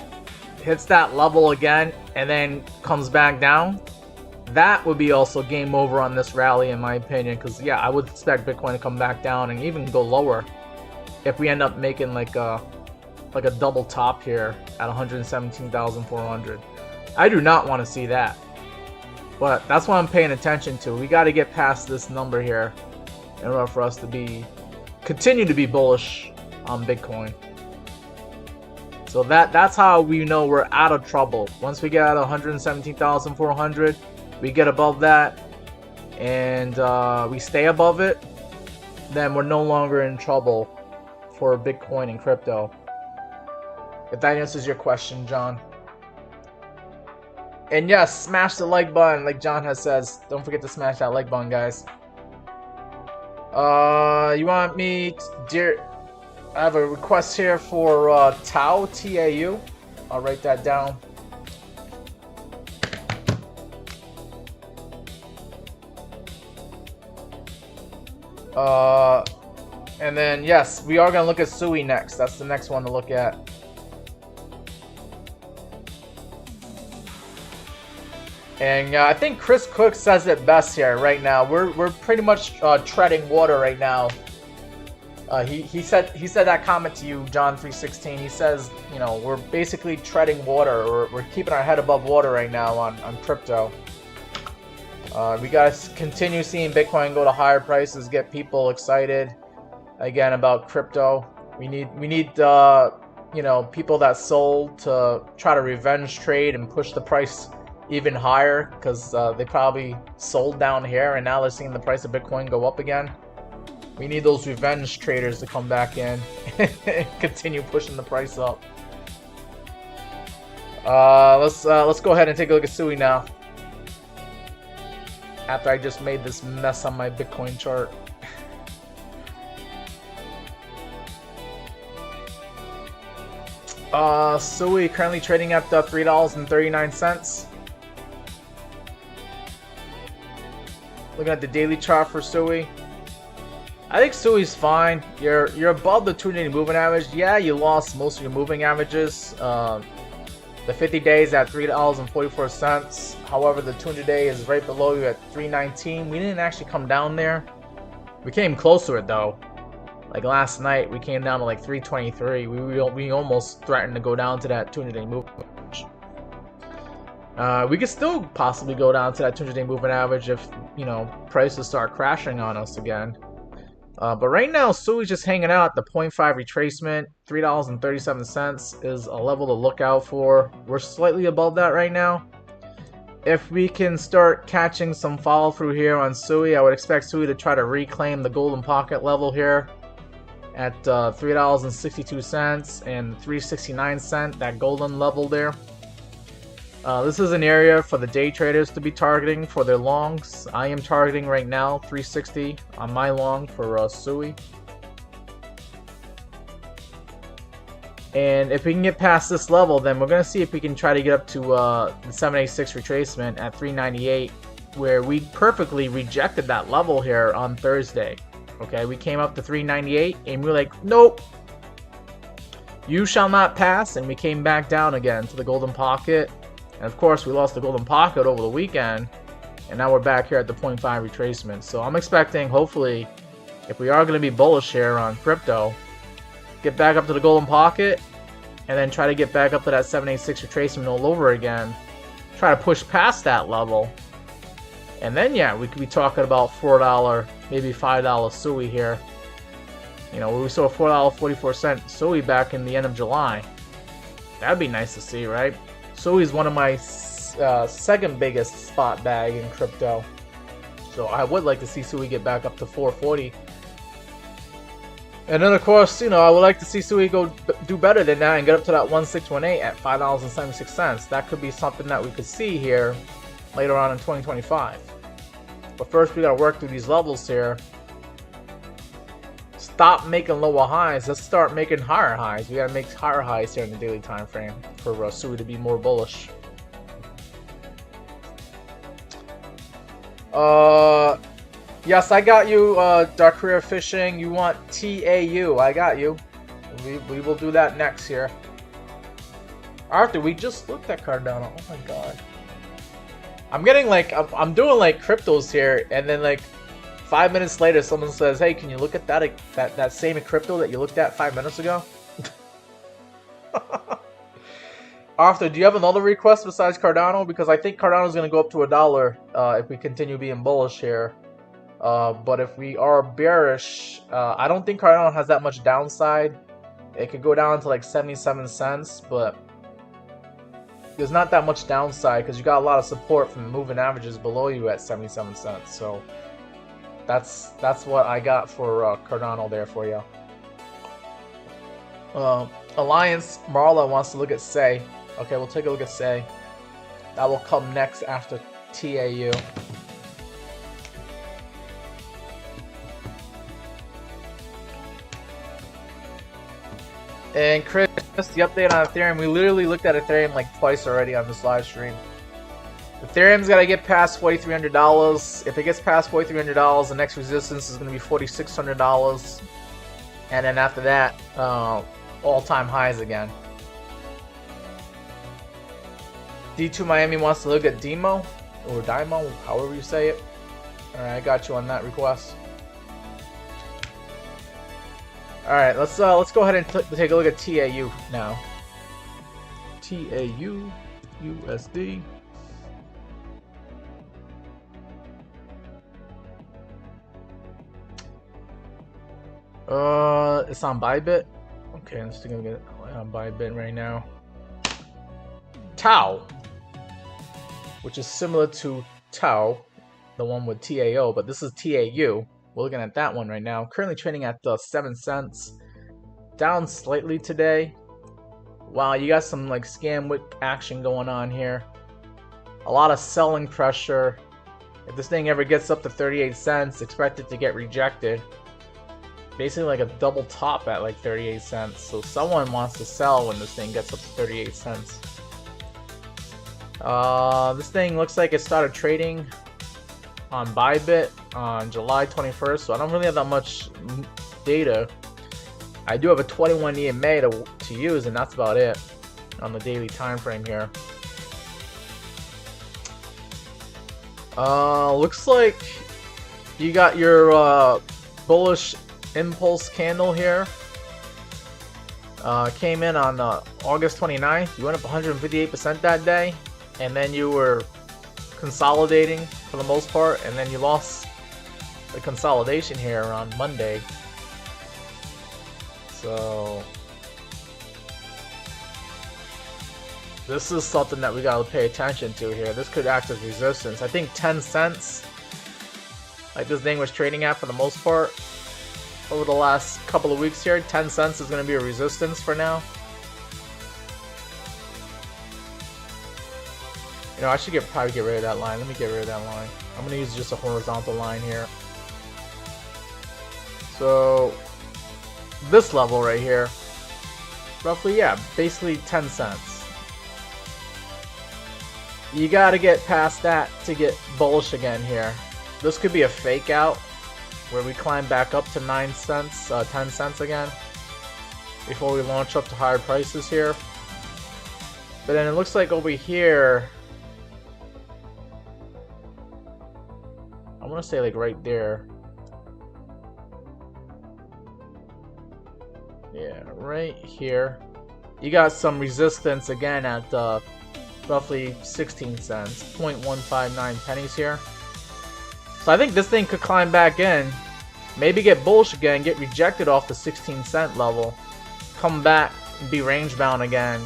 hits that level again and then comes back down, that would be also game over on this rally in my opinion. Because yeah, I would expect Bitcoin to come back down and even go lower if we end up making like a double top here at 117,400. I do not want to see that, but that's what I'm paying attention to. We got to get past this number here in order for us to continue to be bullish on Bitcoin. So that's how we know we're out of trouble. Once we get at 117,400, we get above that, and we stay above it, then we're no longer in trouble for Bitcoin and crypto. If that answers your question, John. And yes, smash the like button, like John has says. Don't forget to smash that like button, guys. You want me to, I have a request here for Tau, T-A-U. I'll write that down. And then, yes, we are going to look at Sui next. That's the next one to look at. And I think Chris Cook says it best here right now. We're pretty much treading water right now. He said that comment to you, John316. He says, you know, we're basically treading water. We're keeping our head above water right now on crypto. We gotta continue seeing Bitcoin go to higher prices, get people excited again about crypto. We need you know, people that sold to try to revenge trade and push the price even higher, because they probably sold down here and now they're seeing the price of Bitcoin go up again. We need those revenge traders to come back in and continue pushing the price up. Let's go ahead and take a look at Sui now. After I just made this mess on my Bitcoin chart. Sui currently trading at $3.39. Looking at the daily chart for Sui. I think Sui's fine. You're above the 2-day moving average. Yeah, you lost most of your moving averages. The 50 days at $3.44. However, the 200-day is right below you at $3.19. We didn't actually come down there. We came close to it though. Like last night, we came down to like $3.23. We almost threatened to go down to that 200-day moving average. We could still possibly go down to that 200-day moving average if, you know, prices start crashing on us again. But right now, Sui's just hanging out. The 0.5 retracement, $3.37 is a level to look out for. We're slightly above that right now. If we can start catching some follow through here on Sui, I would expect Sui to try to reclaim the golden pocket level here at $3.62 and $3.69, that golden level there. This is an area for the day traders to be targeting for their longs. I am targeting right now 360 on my long for Sui. And if we can get past this level, then we're going to see if we can try to get up to the 786 retracement at 398, where we perfectly rejected that level here on Thursday. Okay, we came up to 398 and we were like, nope, you shall not pass, and we came back down again to the golden pocket. And of course, we lost the golden pocket over the weekend, and now we're back here at the 0.5 retracement. So I'm expecting, hopefully, if we are going to be bullish here on crypto, get back up to the golden pocket, and then try to get back up to that 786 retracement all over again. Try to push past that level. And then, yeah, we could be talking about $4, maybe $5 Sui here. You know, we saw $4.44 Sui back in the end of July. That'd be nice to see, right? Sui is one of my second biggest spot bag in crypto. So I would like to see Sui get back up to 440. And then of course, you know, I would like to see Sui go do better than that and get up to that 1618 at $5.76. That could be something that we could see here later on in 2025. But first we gotta work through these levels here. Stop making lower highs. Let's start making higher highs. We gotta make higher highs here in the daily time frame for Sui to be more bullish. Yes, I got you, Dark Career Fishing. You want TAU? I got you. We will do that next here. Arthur, we just looked at Cardano. Oh my god. I'm getting like, I'm doing like cryptos here, and then like 5 minutes later someone says, hey, can you look at that same crypto that you looked at 5 minutes ago? Arthur, do you have another request besides Cardano? Because I think Cardano is going to go up to $1 if we continue being bullish here. But if we are bearish, I don't think Cardano has that much downside. It could go down to like 77 cents, but there's not that much downside because you got a lot of support from the moving averages below you at 77 cents. So that's what I got for Cardano there for you. Alliance, Marla wants to look at Say. Okay, we'll take a look at Say. That will come next after TAU. And Chris, the update on Ethereum. We literally looked at Ethereum like twice already on this live stream. Ethereum's got to get past $4,300. If it gets past $4,300, the next resistance is going to be $4,600. And then after that, all-time highs again. D2 Miami wants to look at Demo, or Dymo, however you say it. Alright, I got you on that request. Alright, let's go ahead and take a look at TAU now. TAU, USD. It's on Bybit. Okay, I'm still gonna get it on Bybit right now. Tau, which is similar to Tau, the one with TAO, but this is TAU. We're looking at that one right now. Currently trading at 7 cents, down slightly today. Wow, you got some like scam wick action going on here. A lot of selling pressure. If this thing ever gets up to 38 cents, expect it to get rejected. Basically like a double top at like 38 cents. So someone wants to sell when this thing gets up to 38 cents. This thing looks like it started trading on Bybit on July 21st, so I don't really have that much data. I do have a 21 EMA to use, and that's about it on the daily time frame here. Looks like you got your bullish impulse candle here. Came in on August 29th. You went up 158% that day, and then you were consolidating for the most part, and then you lost the consolidation here on Monday. So this is something that we gotta pay attention to here. This could act as resistance. I think 10 cents, like this thing was trading at for the most part over the last couple of weeks here. 10 cents is gonna be a resistance for now. You know, I should probably get rid of that line. Let me get rid of that line. I'm gonna use just a horizontal line here. So this level right here, roughly, yeah, basically 10 cents. You gotta get past that to get bullish again here. This could be a fake out where we climb back up to 9 cents, 10 cents again before we launch up to higher prices here. But then it looks like over here, I want to say like right there. Yeah, right here. You got some resistance again at roughly 16 cents, 0.159 pennies here. So I think this thing could climb back in, maybe get bullish again, get rejected off the 16 cent level, come back, be range bound again,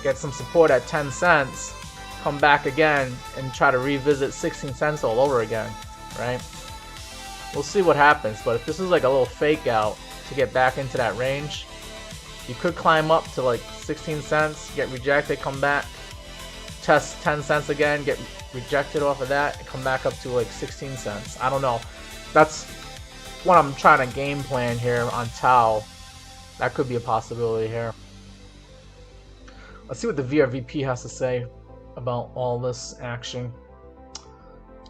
get some support at 10 cents, come back again, and try to revisit 16 cents all over again. Right? We'll see what happens, but if this is like a little fake out to get back into that range, you could climb up to like 16 cents, get rejected, come back, test 10 cents again, get rejected off of that, and come back up to like 16 cents. I don't know. That's what I'm trying to game plan here on Tau. That could be a possibility here. Let's see what the VRVP has to say about all this action.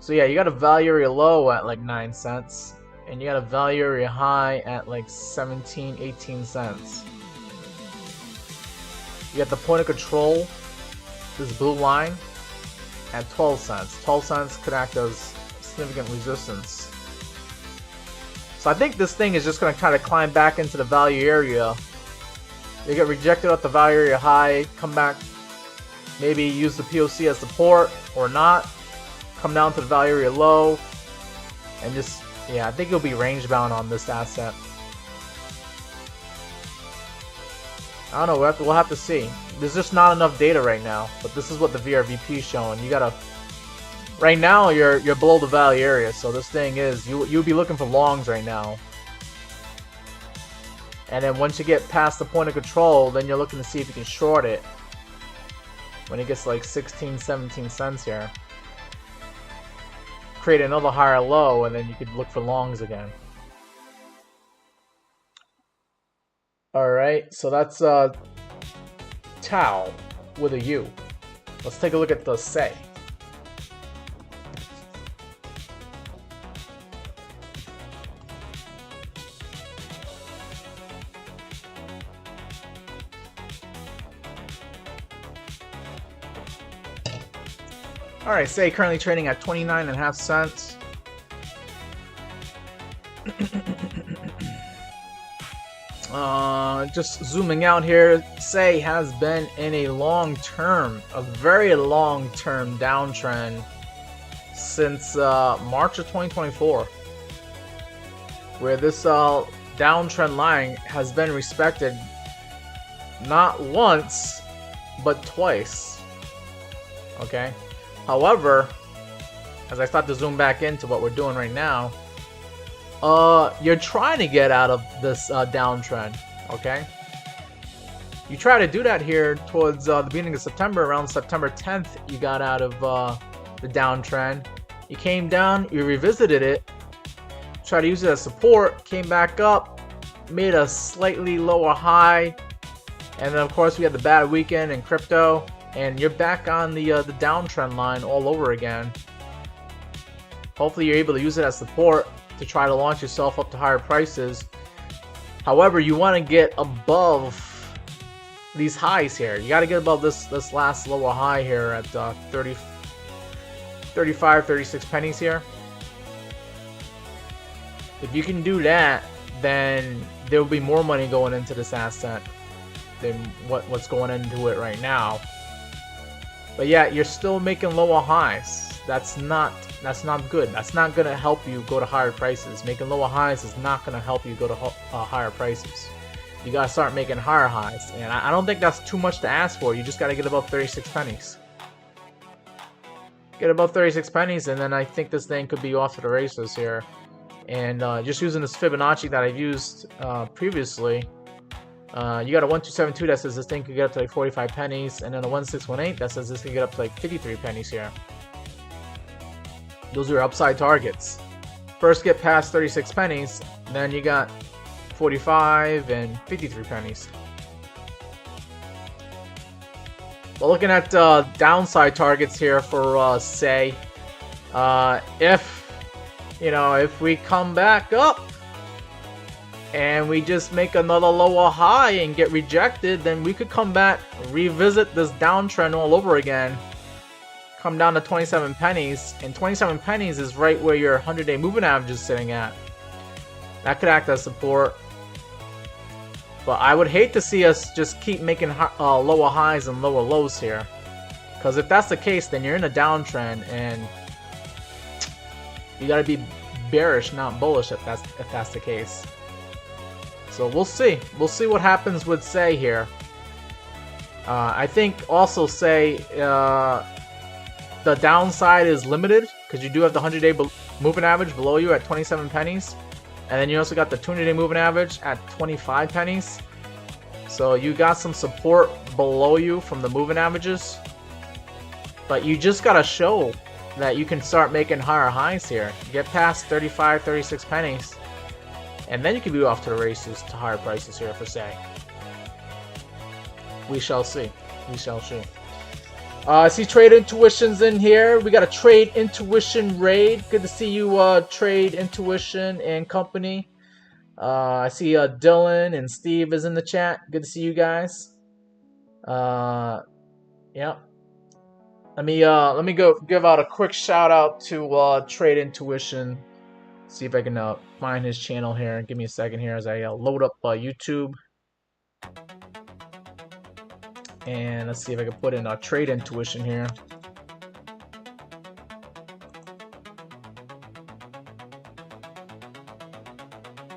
So yeah, you got a value area low at like 9 cents, and you got a value area high at like 17, 18 cents. You got the point of control, this blue line, at 12 cents. 12 cents could act as significant resistance. So I think this thing is just going to kind of climb back into the value area. You get rejected at the value area high, come back, maybe use the POC as support or not, come down to the value area low, and just, yeah, I think it'll be range bound on this asset. I don't know, we'll have to see. There's just not enough data right now, but this is what the VRVP is showing. You gotta, right now you're below the value area, so this thing is, you'll be looking for longs right now. And then once you get past the point of control, then you're looking to see if you can short it. When it gets like 16, 17 cents here. Create another higher low, and then you could look for longs again. Alright, so that's Tau with a U. Let's take a look at the Say. Alright, Say currently trading at 29.5 cents. Just zooming out here, Say has been in a a very long-term downtrend since March of 2024, where this downtrend line has been respected not once, but twice. Okay. However, as I start to zoom back into what we're doing right now, you're trying to get out of this downtrend, okay? You try to do that here towards the beginning of September, around September 10th, you got out of the downtrend. You came down, you revisited it, tried to use it as support, came back up, made a slightly lower high, and then of course we had the bad weekend in crypto, and you're back on the downtrend line all over again. Hopefully you're able to use it as support to try to launch yourself up to higher prices. However, you want to get above these highs here. You got to get above this last lower high here at 35, 36 pennies here. If you can do that, then there will be more money going into this asset than what's going into it right now. But yeah, you're still making lower highs. That's not good. That's not going to help you go to higher prices. Making lower highs is not going to help you go to higher prices. You got to start making higher highs. And I don't think that's too much to ask for. You just got to get above 36 pennies. Get above 36 pennies, and then I think this thing could be off to the races here. And just using this Fibonacci that I've used previously, you got a 1272 that says this thing could get up to like 45 pennies, and then a 1618 that says this could get up to like 53 pennies here. Those are upside targets. First get past 36 pennies, then you got 45 and 53 pennies. Well, looking at downside targets here for Say, if we come back up and we just make another lower high and get rejected, then we could come back, revisit this downtrend all over again, come down to 27 pennies, and 27 pennies is right where your 100-day moving average is sitting at. That could act as support. But I would hate to see us just keep making lower highs and lower lows here. Because if that's the case, then you're in a downtrend, and you gotta be bearish, not bullish, if that's the case. So we'll see. We'll see what happens with Say here. I think also Say the downside is limited because you do have the 100-day moving average below you at 27 pennies. And then you also got the 200-day moving average at 25 pennies. So you got some support below you from the moving averages. But you just got to show that you can start making higher highs here. Get past 35, 36 pennies. And then you can be off to the races to higher prices here for Say. We shall see. We shall see. I see Trade Intuition's in here. We got a Trade Intuition raid. Good to see you, Trade Intuition and company. I see Dylan and Steve is in the chat. Good to see you guys. Yeah. Let me go give out a quick shout out to Trade Intuition. See if I can find his channel here. Give me a second here as I load up YouTube. And let's see if I can put in Trade Intuition here.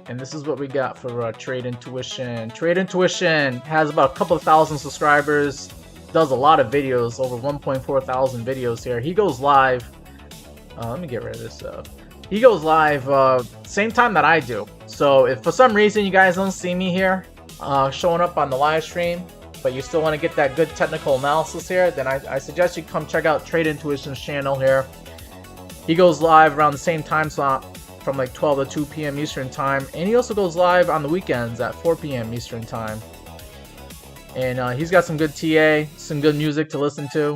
And this is what we got for Trade Intuition. Trade Intuition has about a couple of thousand subscribers. Does a lot of videos, over 1.4 thousand videos here. He goes live. Let me get rid of this. He goes live same time that I do. So if for some reason you guys don't see me here showing up on the live stream, but you still want to get that good technical analysis here, then I suggest you come check out Trade Intuition's channel here. He goes live around the same time slot from like 12 to 2 p.m. Eastern time, and he also goes live on the weekends at 4 p.m. Eastern time. And he's got some good TA, some good music to listen to.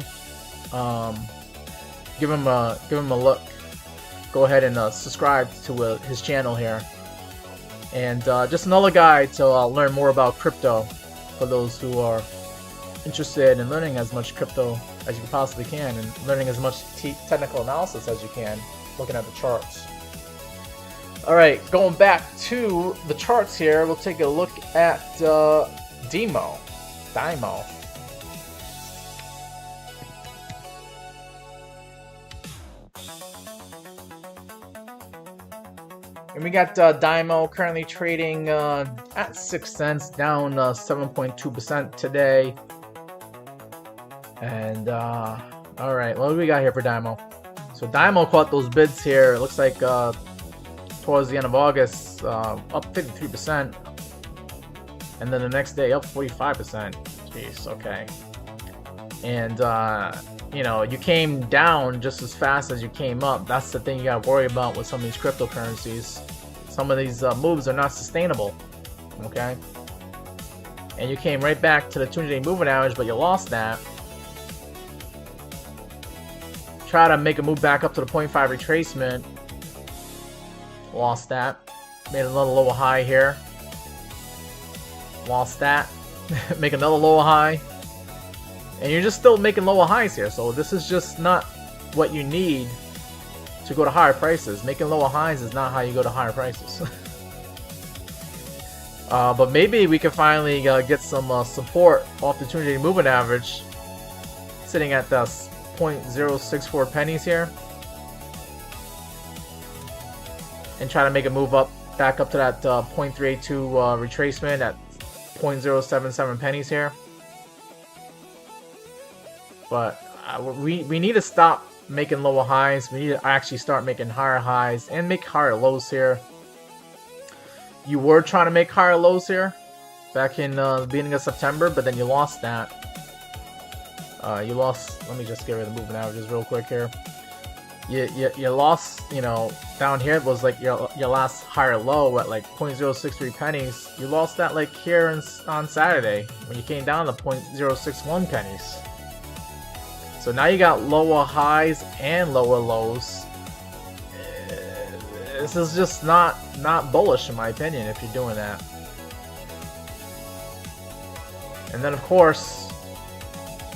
Give him a look. Go ahead and subscribe to his channel here. And just another guy to learn more about crypto for those who are interested in learning as much crypto as you possibly can and learning as much technical analysis as you can, looking at the charts. Alright, going back to the charts here, we'll take a look at DIMO. And we got DIMO currently trading at 6 cents, down 7.2% today. And alright, what do we got here for DIMO? So DIMO caught those bids here. It looks like towards the end of August, up 53%. And then the next day, up 45%. Jeez, okay. And, you know, you came down just as fast as you came up. That's the thing you gotta worry about with some of these cryptocurrencies. Some of these moves are not sustainable, okay? And you came right back to the 200-day moving average, but you lost that. Try to make a move back up to the 0.5 retracement. Lost that. Made another lower high here. Lost that. Make another lower high. And you're just still making lower highs here. So this is just not what you need to go to higher prices. Making lower highs is not how you go to higher prices. But maybe we can finally get some support off the 200-day moving average. Sitting at the 0.064 pennies here. And try to make a move up, back up to that 0.382 retracement at 0.077 pennies here. But we need to stop making lower highs. We need to actually start making higher highs and make higher lows here. You were trying to make higher lows here back in the beginning of September, but then you lost that. You lost. Let me just get rid of the moving averages real quick here. You lost, you know, down here. It was like your last higher low at like 0.063 pennies. You lost that like here on Saturday when you came down to 0.061 pennies. So now you got lower highs and lower lows. This is just not bullish in my opinion if you're doing that. And then of course,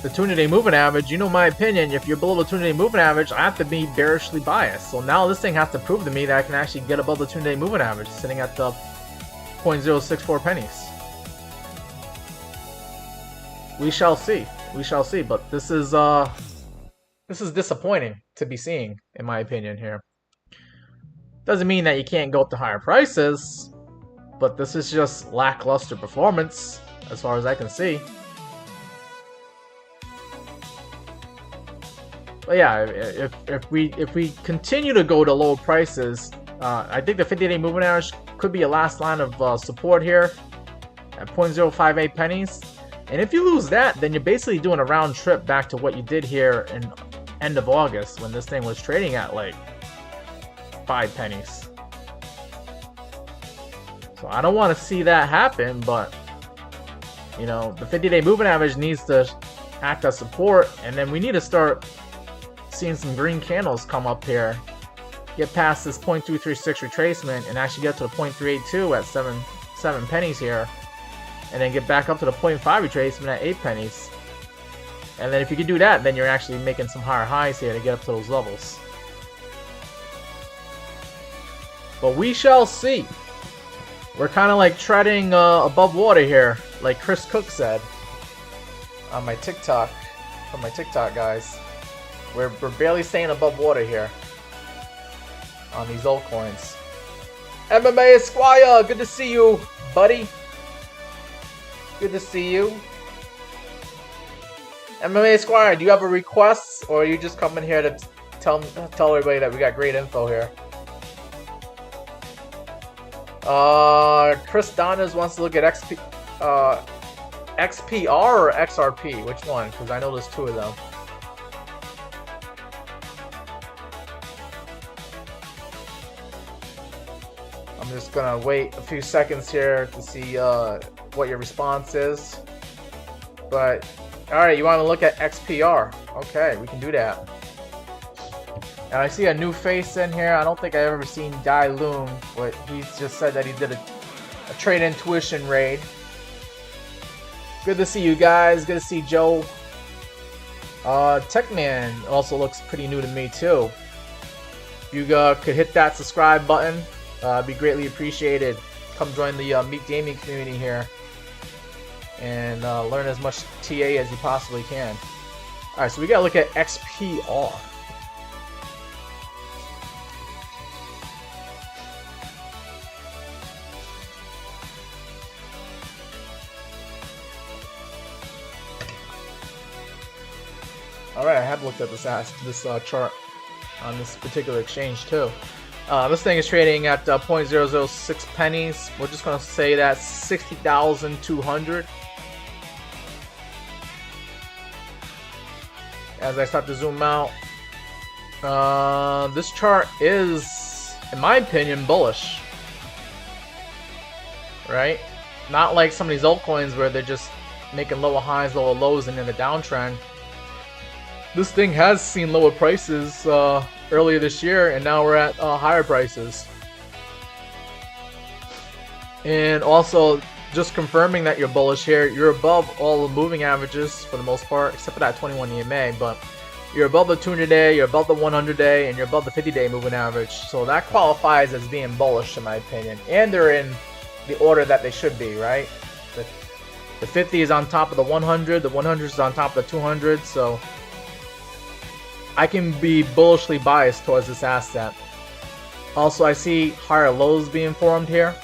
the 200-day moving average, you know my opinion, if you're below the 200-day moving average, I have to be bearishly biased. So now this thing has to prove to me that I can actually get above the 200-day moving average, sitting at the 0.064 pennies. We shall see. We shall see. But this is disappointing to be seeing, in my opinion here. Doesn't mean that you can't go up to higher prices, but this is just lackluster performance, as far as I can see. But yeah, if we continue to go to low prices, I think the 50-day moving average could be a last line of support here at 0.058 pennies. And if you lose that, then you're basically doing a round trip back to what you did here in end of August when this thing was trading at like 5 pennies. So I don't want to see that happen, but you know, the 50-day moving average needs to act as support, and then we need to start seeing some green candles come up here, get past this 0.236 retracement and actually get to the 0.382 at 7 pennies here. and then get back up to the 0.5 retracement at 8 pennies. And then if you can do that, then you're actually making some higher highs here to get up to those levels. But we shall see. We're kind of like treading above water here, like Chris Cook said on my TikTok, from my TikTok guys. We're barely staying above water here on these altcoins. MMA Esquire, good to see you, buddy. Good to see you. MMA Esquire, do you have a request, or are you just coming here to tell everybody that we got great info here? Chris Donas wants to look at XPR or XRP. Which one? Because I know there's two of them. I'm just gonna wait a few seconds here to see what your response is. But alright, you want to look at XPR? Okay, we can do that. And I see a new face in here. I don't think I've ever seen Dai Loon, but he's just said that he did a trade intuition raid. Good to see you guys. Good to see Joe. Techman also looks pretty new to me too. If you could hit that subscribe button, it'd be greatly appreciated. Come join the Meet Gaming community here and learn as much TA as you possibly can. Alright, so we gotta look at XPR. Alright, I have looked at this chart on this particular exchange too. This thing is trading at 0.006 pennies. We're just going to say that's 60,200. As I start to zoom out, this chart is, in my opinion, bullish. Right? Not like some of these altcoins where they're just making lower highs, lower lows, and in a downtrend. This thing has seen lower prices earlier this year, and now we're at higher prices. And also, just confirming that you're bullish here, you're above all the moving averages for the most part, except for that 21 EMA, but you're above the 200-day, you're above the 100-day, and you're above the 50-day moving average. So that qualifies as being bullish, in my opinion. And they're in the order that they should be, right? The 50 is on top of the 100, the 100 is on top of the 200, so I can be bullishly biased towards this asset. Also, I see higher lows being formed here.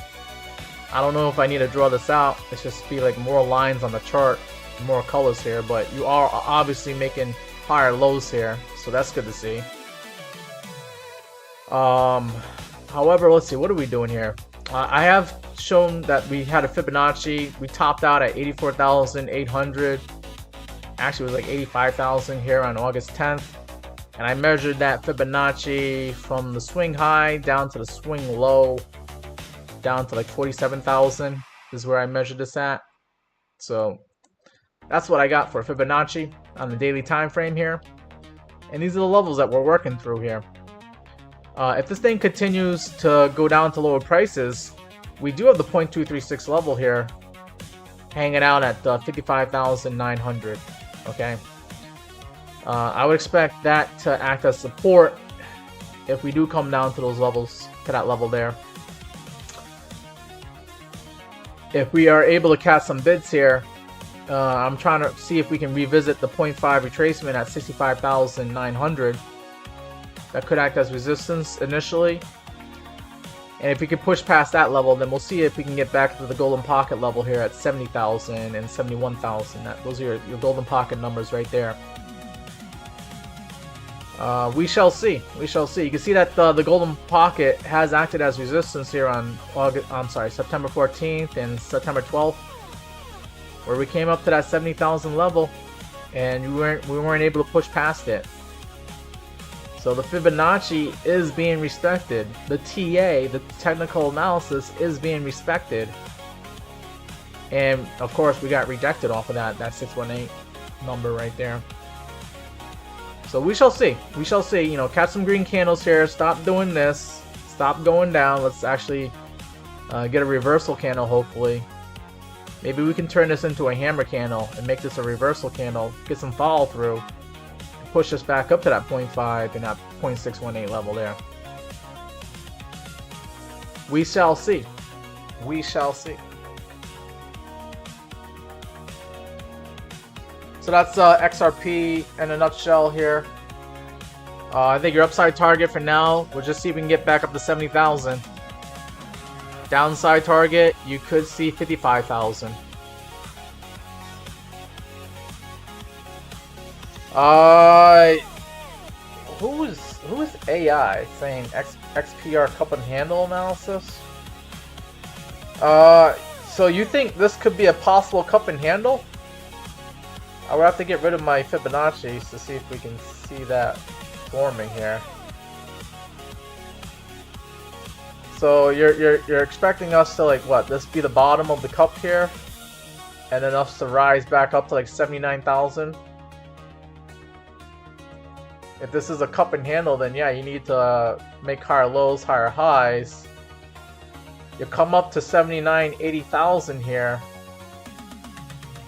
I don't know if I need to draw this out. It's just be like more lines on the chart, more colors here, but you are obviously making higher lows here, so that's good to see. However, let's see, what are we doing here? I have shown that we had a Fibonacci. We topped out at 84,800. Actually, it was like 85,000 here on August 10th. And I measured that Fibonacci from the swing high down to the swing low, down to like 47,000 is where I measured this at. So that's what I got for Fibonacci on the daily time frame here. And these are the levels that we're working through here. If this thing continues to go down to lower prices, we do have the 0.236 level here hanging out at 55,900. Okay. I would expect that to act as support if we do come down to those levels, to that level there. If we are able to catch some bids here, I'm trying to see if we can revisit the 0.5 retracement at 65,900. That could act as resistance initially. And if we can push past that level, then we'll see if we can get back to the golden pocket level here at 70,000 and 71,000. Those are your golden pocket numbers right there. We shall see. We shall see. You can see that the golden pocket has acted as resistance here on September 14th and September 12th, where we came up to that 70,000 level, and we weren't able to push past it. So the Fibonacci is being respected. The TA, the technical analysis, is being respected. And of course, we got rejected off of that 618 number right there. So we shall see. We shall see. You know, catch some green candles here. Stop doing this. Stop going down. Let's actually get a reversal candle, hopefully. Maybe we can turn this into a hammer candle and make this a reversal candle, get some follow through, push us back up to that 0.5 and that 0.618 level there. We shall see. We shall see. So that's XRP in a nutshell here. I think your upside target for now, we'll just see if we can get back up to 70,000. Downside target, you could see 55,000. Who is AI saying XPR cup and handle analysis? So you think this could be a possible cup and handle? I would have to get rid of my Fibonacci's to see if we can see that forming here. So you're expecting us to, like, what, this be the bottom of the cup here, and then us to rise back up to like 79,000. If this is a cup and handle, then yeah, you need to make higher lows, higher highs. You come up to 79, 80,000 here,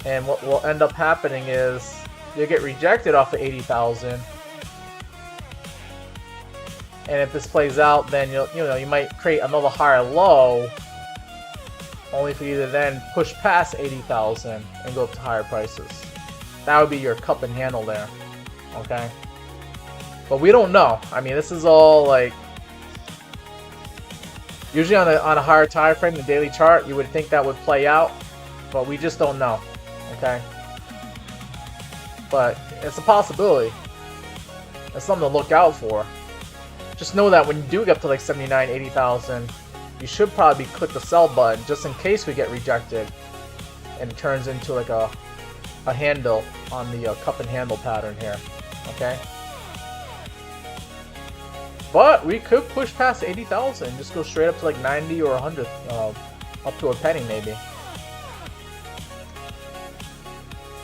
and what will end up happening is you'll get rejected off of 80,000. And if this plays out, then you might create another higher low, only for you to then push past 80,000 and go up to higher prices. That would be your cup and handle there, okay? But we don't know. I mean, this is all like, usually on a higher time frame, the daily chart, you would think that would play out, but we just don't know, okay? But it's a possibility. It's something to look out for. Just know that when you do get up to like 79, 80,000, you should probably click the sell button just in case we get rejected and it turns into like a handle on the cup and handle pattern here, okay? But we could push past 80,000 and just go straight up to like 90 or 100, up to a penny maybe.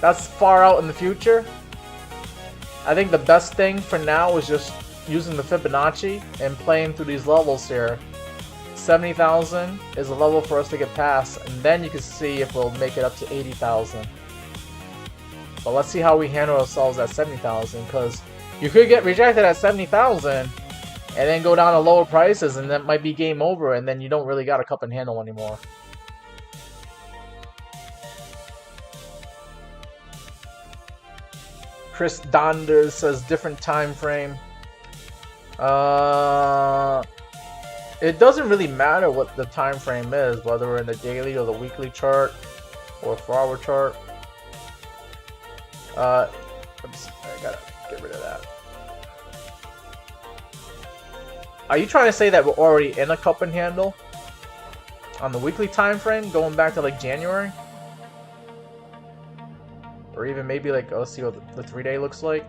That's far out in the future. I think the best thing for now is just using the Fibonacci and playing through these levels here. 70,000 is a level for us to get past, and then you can see if we'll make it up to 80,000. But let's see how we handle ourselves at 70,000, because you could get rejected at 70,000 and then go down to lower prices, and that might be game over, and then you don't really got a cup and handle anymore. Chris Donders says different time frame. It doesn't really matter what the time frame is, whether we're in the daily or the weekly chart or 4-hour chart. Oops, I gotta get rid of that. Are you trying to say that we're already in a cup and handle on the weekly time frame, going back to like January? Or even maybe like, let's see what the 3-day looks like.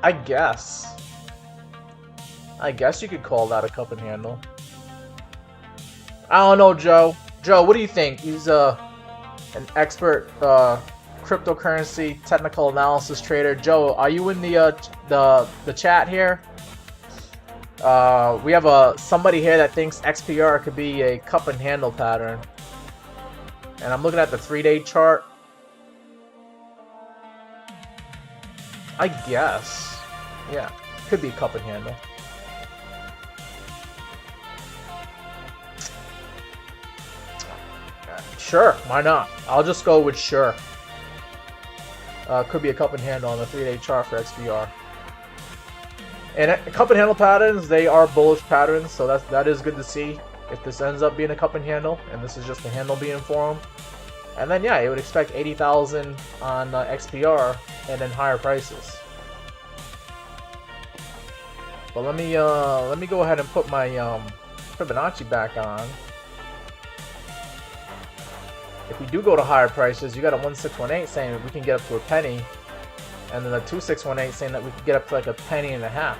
I guess you could call that a cup and handle. I don't know, Joe. Joe, what do you think? He's an expert cryptocurrency technical analysis trader. Joe, are you in the chat here? We have somebody here that thinks XPR could be a cup and handle pattern. And I'm looking at the 3-day chart. I guess. Yeah, could be cup and handle. Sure, why not? I'll just go with sure. Could be a cup and handle on the 3-day chart for XPR. And cup and handle patterns, they are bullish patterns, so that is good to see. If this ends up being a cup and handle, and this is just the handle being formed, and then yeah, you would expect 80,000 on XPR and then higher prices. But let me go ahead and put my Fibonacci back on. If we do go to higher prices, you got a 1618 saying that we can get up to a penny, and then a 2618 saying that we can get up to like a penny and a half.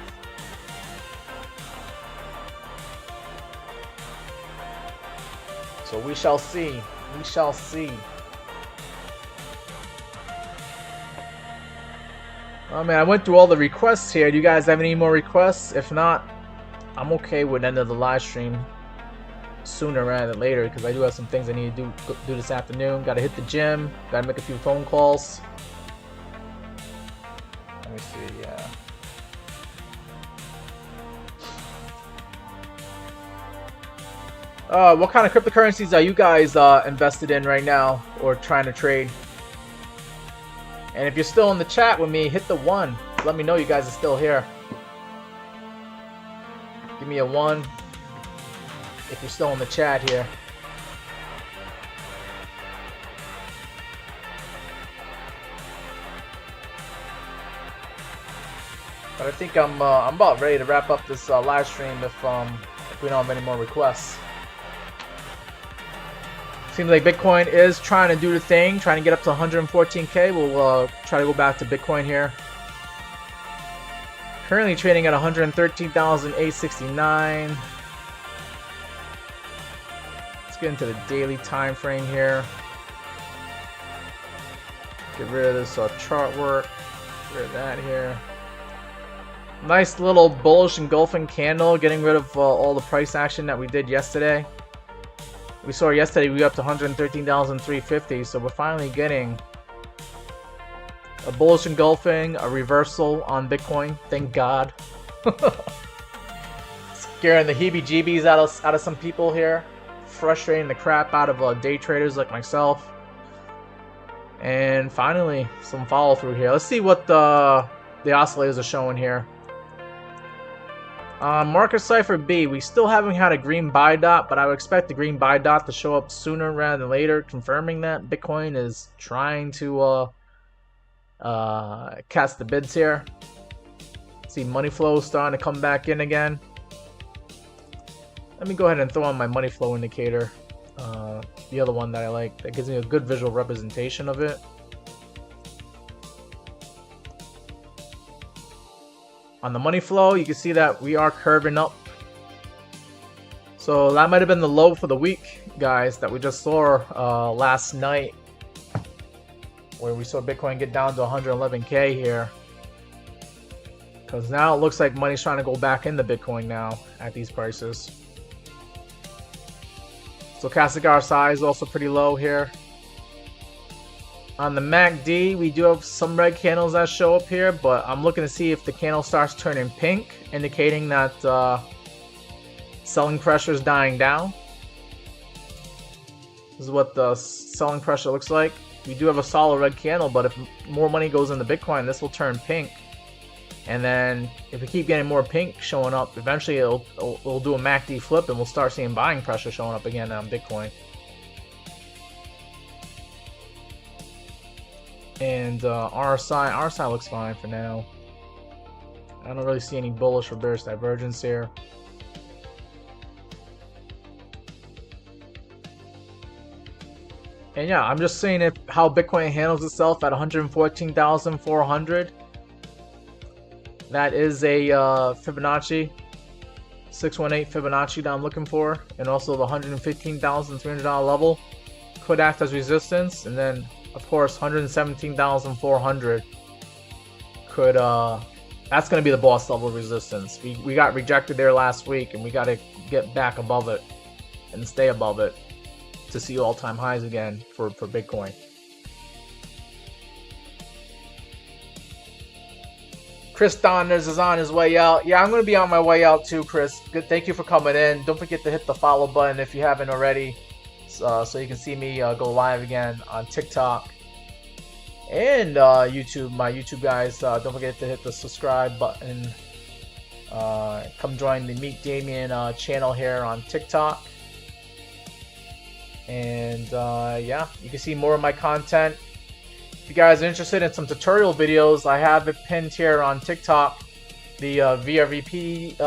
So we shall see. We shall see. Oh man, I went through all the requests here. Do you guys have any more requests? If not, I'm okay with the end of the live stream. sooner rather than later because I do have some things I need to do this afternoon. Got to hit the gym. Got to make a few phone calls. Let me see. Yeah. What kind of cryptocurrencies are you guys invested in right now or trying to trade? And if you're still in the chat with me, hit the 1. Let me know you guys are still here. Give me a 1 if you're still in the chat here. But I think I'm about ready to wrap up this live stream if we don't have any more requests. Seems like Bitcoin is trying to do the thing, trying to get up to 114K. We'll try to go back to Bitcoin here. Currently trading at 113,869. Let's get into the daily time frame here. Get rid of this chart work. Get rid of that here. Nice little bullish engulfing candle, getting rid of all the price action that we did yesterday. We saw yesterday we got up to 113,350, so we're finally getting a bullish engulfing, a reversal on Bitcoin. Thank God. Scaring the heebie-jeebies out of some people here, frustrating the crap out of day traders like myself. And finally, some follow through here. Let's see what the oscillators are showing here. Market cipher B, we still haven't had a green buy dot, but I would expect the green buy dot to show up sooner rather than later, confirming that Bitcoin is trying to cast the bids here. See money flow starting to come back in again. Let me go ahead and throw on my money flow indicator, the other one that I like, that gives me a good visual representation of it. On the money flow, you can see that we are curving up. So that might have been the low for the week, guys, that we just saw last night, where we saw Bitcoin get down to 111K here. Because now it looks like money's trying to go back into Bitcoin now at these prices. Stochastic RSI is also pretty low here. On the MACD, we do have some red candles that show up here, but I'm looking to see if the candle starts turning pink, indicating that selling pressure is dying down. This is what the selling pressure looks like. We do have a solid red candle, but if more money goes into Bitcoin, this will turn pink. And then if we keep getting more pink showing up, eventually it'll do a MACD flip and we'll start seeing buying pressure showing up again on Bitcoin. And RSI looks fine for now. I don't really see any bullish or bearish divergence here. And yeah, I'm just seeing how Bitcoin handles itself at 114,400. That is a Fibonacci, 618 Fibonacci that I'm looking for, and also the $115,300 level could act as resistance, and then of course 117,400 could that's going to be the boss level resistance. We got rejected there last week, and we got to get back above it and stay above it to see all-time highs again for Bitcoin. Chris Donners is on his way out. Yeah, I'm going to be on my way out too, Chris. Good, thank you for coming in. Don't forget to hit the follow button if you haven't already, so you can see me go live again on TikTok and YouTube. My YouTube guys, don't forget to hit the subscribe button. Come join the Meet Damien channel here on TikTok. And yeah, you can see more of my content. If you guys are interested in some tutorial videos, I have it pinned here on TikTok, the VRVP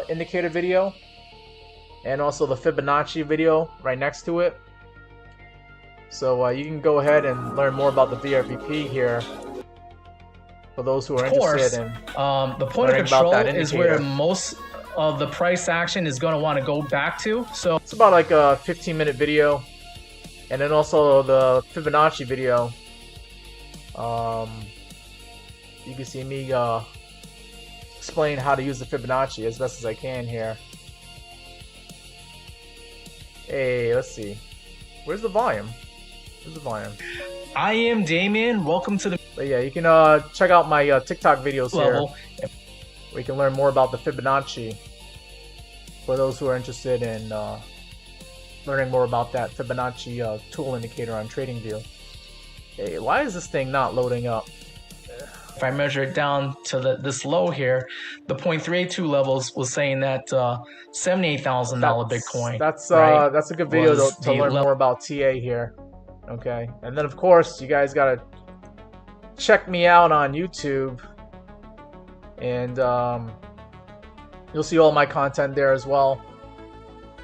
indicator video, and also the Fibonacci video right next to it. So you can go ahead and learn more about the VRVP here for those who are interested in the point of control is where most of the price action is going to want to go back to. So it's about like a 15-minute video, and then also the Fibonacci video. You can see me explain how to use the Fibonacci as best as I can here. Hey, let's see. Where's the volume? Where's the volume? I am Damien. Welcome to the... But yeah, you can check out my TikTok videos level here. We can learn more about the Fibonacci for those who are interested in learning more about that Fibonacci tool indicator on TradingView. Hey, why is this thing not loading up? If I measure it down to this low here, the 0.382 levels was saying that $78,000 Bitcoin. That's right, that's a good video to learn more about TA here. Okay, and then of course you guys gotta check me out on YouTube, and you'll see all my content there as well.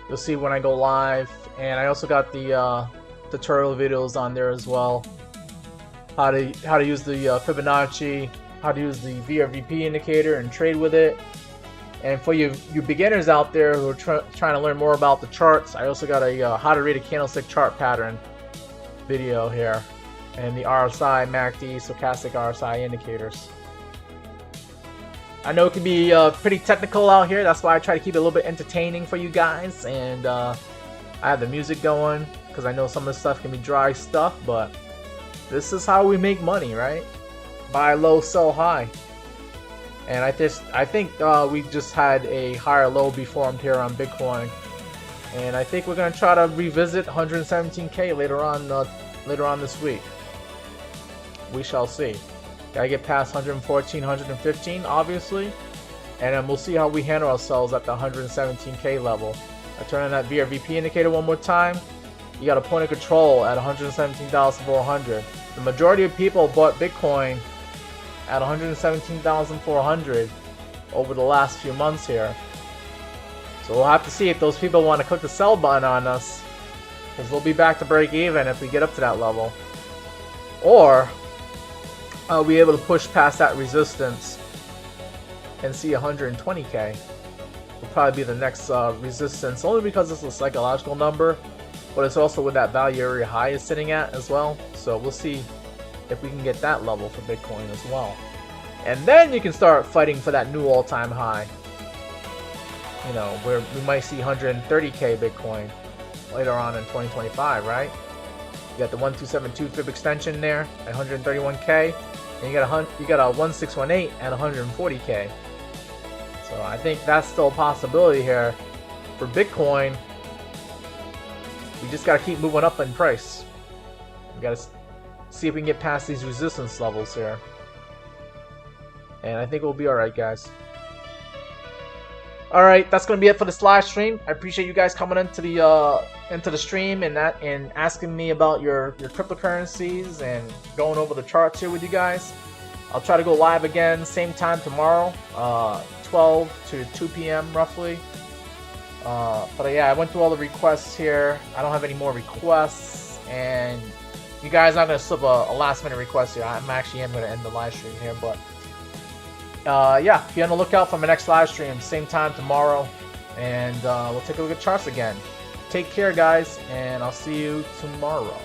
You'll see when I go live, and I also got the tutorial videos on there as well. How to use the Fibonacci, how to use the VRVP indicator and trade with it. And for you beginners out there who are trying to learn more about the charts, I also got a how to read a candlestick chart pattern video here, and the RSI, MACD, stochastic RSI indicators. I know it can be pretty technical out here, that's why I try to keep it a little bit entertaining for you guys, and I have the music going because I know some of the stuff can be dry stuff, but this is how we make money, right? Buy low, sell high. And I think we just had a higher low be formed here on Bitcoin, and I think we're gonna try to revisit 117K later on this week. We shall see. Gotta get past 114, 115, obviously, and then we'll see how we handle ourselves at the 117K level. I turn on that VRVP indicator one more time. You got a point of control at 117,400. The majority of people bought Bitcoin at 117,400 over the last few months here. So we'll have to see if those people want to click the sell button on us, because we'll be back to break even if we get up to that level. Or I'll be able to push past that resistance and see 120K. Will probably be the next resistance, only because it's a psychological number, but it's also where that value area high is sitting at as well. So we'll see if we can get that level for Bitcoin as well. And then you can start fighting for that new all-time high. You know, where we might see 130K Bitcoin later on in 2025, right? You got the 1272 fib extension there at 131K, and you got a 1618 at 140K. So I think that's still a possibility here for Bitcoin. We just got to keep moving up in price. We got to see if we can get past these resistance levels here. And I think we'll be alright, guys. Alright, that's going to be it for this live stream. I appreciate you guys coming into the stream and asking me about your cryptocurrencies and going over the charts here with you guys. I'll try to go live again same time tomorrow, 12 to 2 p.m. roughly. But yeah, I went through all the requests here. I don't have any more requests, and you guys aren't going to slip a last minute request here. I am going to end the live stream here, but yeah, be on the lookout for my next live stream, same time tomorrow, and we'll take a look at charts again. Take care, guys, and I'll see you tomorrow.